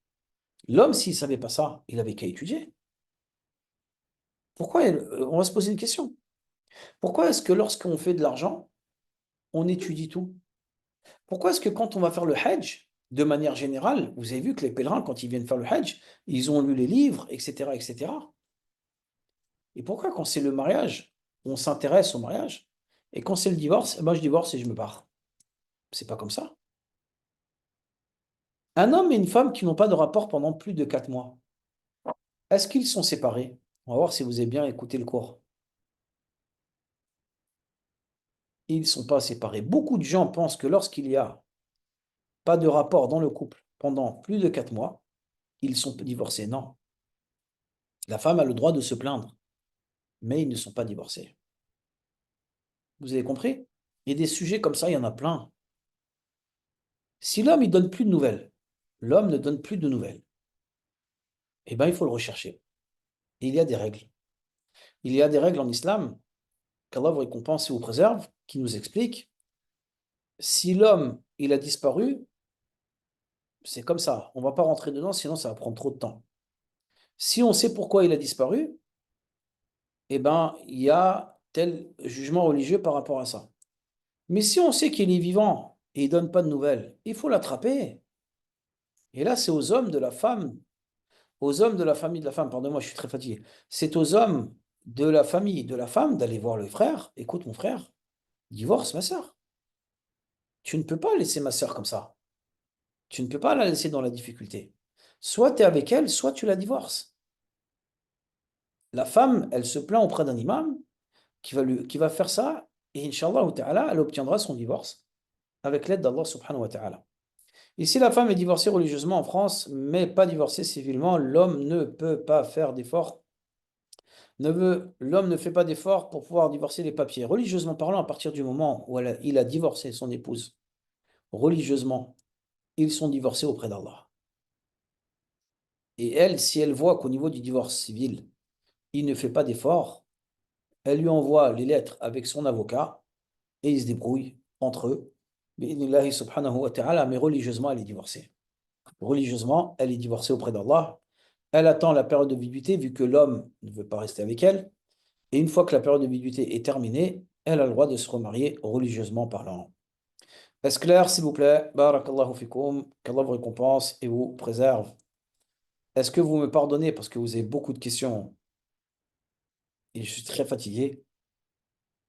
L'homme, s'il ne savait pas ça, il avait qu'à étudier. On va se poser une question. Pourquoi est-ce que lorsqu'on fait de l'argent, on étudie tout? Pourquoi est-ce que quand on va faire le Hajj, de manière générale, vous avez vu que les pèlerins, quand ils viennent faire le Hajj, ils ont lu les livres, etc., etc. Et pourquoi quand c'est le mariage, on s'intéresse au mariage, et quand c'est le divorce, eh ben, je divorce et je me barre. C'est pas comme ça. Un homme et une femme qui n'ont pas de rapport pendant plus de 4 mois, est-ce qu'ils sont séparés? On va voir si vous avez bien écouté le cours. Ils ne sont pas séparés. Beaucoup de gens pensent que lorsqu'il n'y a pas de rapport dans le couple pendant plus de 4 mois, ils sont divorcés. Non. La femme a le droit de se plaindre, mais ils ne sont pas divorcés. Vous avez compris? Et des sujets comme ça, il y en a plein. Si l'homme, il donne plus de nouvelles, l'homme ne donne plus de nouvelles, eh bien, il faut le rechercher. Et il y a des règles. Il y a des règles en islam qu'Allah vous récompense et vous préserve, qui nous expliquent si l'homme, il a disparu, c'est comme ça. On ne va pas rentrer dedans, sinon ça va prendre trop de temps. Si on sait pourquoi il a disparu, eh ben, il y a tel jugement religieux par rapport à ça. Mais si on sait qu'il est vivant et il donne pas de nouvelles, il faut l'attraper. Et là, c'est aux hommes de la femme, aux hommes de la famille de la femme, pardonne-moi, je suis très fatigué. C'est aux hommes de la famille de la femme d'aller voir le frère. Écoute, mon frère, divorce ma sœur. Tu ne peux pas laisser ma sœur comme ça. Tu ne peux pas la laisser dans la difficulté. Soit tu es avec elle, soit tu la divorces. La femme, elle se plaint auprès d'un imam qui va faire ça, et Inch'Allah ta'ala, elle obtiendra son divorce avec l'aide d'Allah subhanahu wa ta'ala. Et si la femme est divorcée religieusement en France, mais pas divorcée civilement, l'homme ne peut pas faire d'efforts. L'homme ne fait pas d'efforts pour pouvoir divorcer les papiers. Religieusement parlant, à partir du moment où il a divorcé son épouse, religieusement, ils sont divorcés auprès d'Allah. Et elle, si elle voit qu'au niveau du divorce civil, il ne fait pas d'efforts, elle lui envoie les lettres avec son avocat et ils se débrouillent entre eux. Bi'idhnillahi subhanahu wa ta'ala, mais religieusement, elle est divorcée. Religieusement, elle est divorcée auprès d'Allah. Elle attend la période de viduité vu que l'homme ne veut pas rester avec elle. Et une fois que la période de viduité est terminée, elle a le droit de se remarier religieusement parlant. Est-ce clair, s'il vous plaît? Barakallahu fikum. Qu'Allah vous récompense et vous préserve. Est-ce que vous me pardonnez parce que vous avez beaucoup de questions et je suis très fatigué?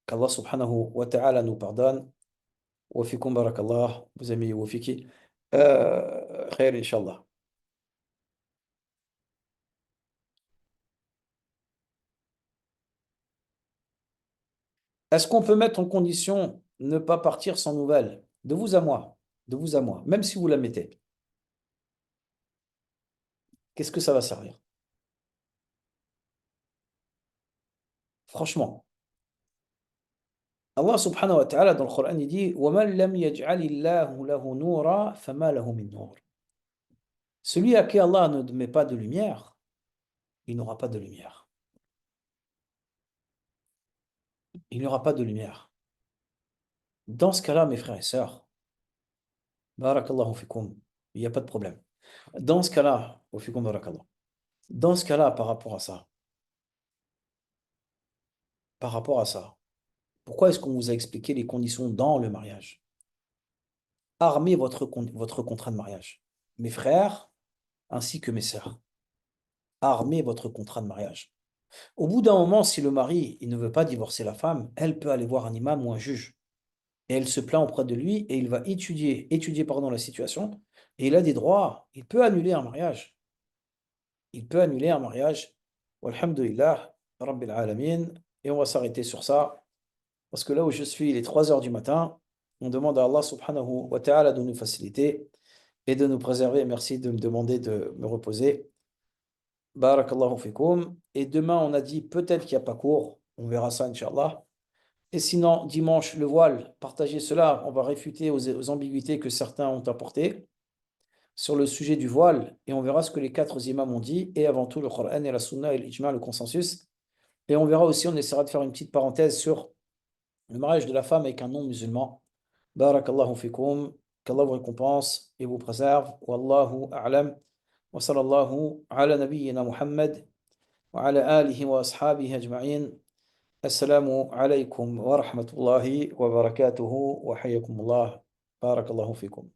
Qu'Allah subhanahu wa ta'ala nous pardonne. Wa fikum barakallah. Vous aimez wa fiki. Khair, Inch'Allah. Est-ce qu'on peut mettre en condition ne pas partir sans nouvelles? De vous à moi. De vous à moi. Même si vous la mettez. Qu'est-ce que ça va servir? Franchement. Allah subhanahu wa ta'ala dans le Coran il dit وَمَنْ لَمْ يَجْعَلِ اللَّهُ لَهُ نُورًا فَمَا لَهُ مِنْ نُورٍ. Celui à qui Allah ne met pas de lumière, il n'aura pas de lumière. Il n'y aura pas de lumière. Dans ce cas-là, mes frères et sœurs, barakallahu fikum, il n'y a pas de problème. Dans ce cas-là, wa fikum barakallah. Dans ce cas-là, par rapport à ça, pourquoi est-ce qu'on vous a expliqué les conditions dans le mariage? Armez votre contrat de mariage. Mes frères ainsi que mes sœurs. armez votre contrat de mariage. Au bout d'un moment, si le mari il ne veut pas divorcer la femme, elle peut aller voir un imam ou un juge. Et elle se plaint auprès de lui et il va étudier pardon, la situation. Et il a des droits. Il peut annuler un mariage. Il peut annuler un mariage. Walhamdulillah, Rabbil Alamin. Et on va s'arrêter sur ça. Parce que là où je suis, il est 3 heures du matin. On demande à Allah subhanahu wa ta'ala de nous faciliter et de nous préserver. Merci de me demander de me reposer. Barakallahu fikum. Et demain, on a dit peut-être qu'il n'y a pas cours. On verra ça, Inch'Allah. Et sinon, dimanche, le voile, partagez cela. On va réfuter aux ambiguïtés que certains ont apportées sur le sujet du voile. Et on verra ce que les 4 imams ont dit. Et avant tout, le Coran et la Sunna et l'Ijma, le consensus. Et on verra aussi, on essaiera de faire une petite parenthèse sur le mariage de la femme avec un non-musulman. Barakallahu fikum. Qu'Allah vous récompense et vous préserve. Wallahu a'lam. Wa sallallahu ala nabiyyina Muhammad wa ala alihi wa ashabihi ajma'in. السلام عليكم ورحمة الله وبركاته وحياكم الله بارك الله فيكم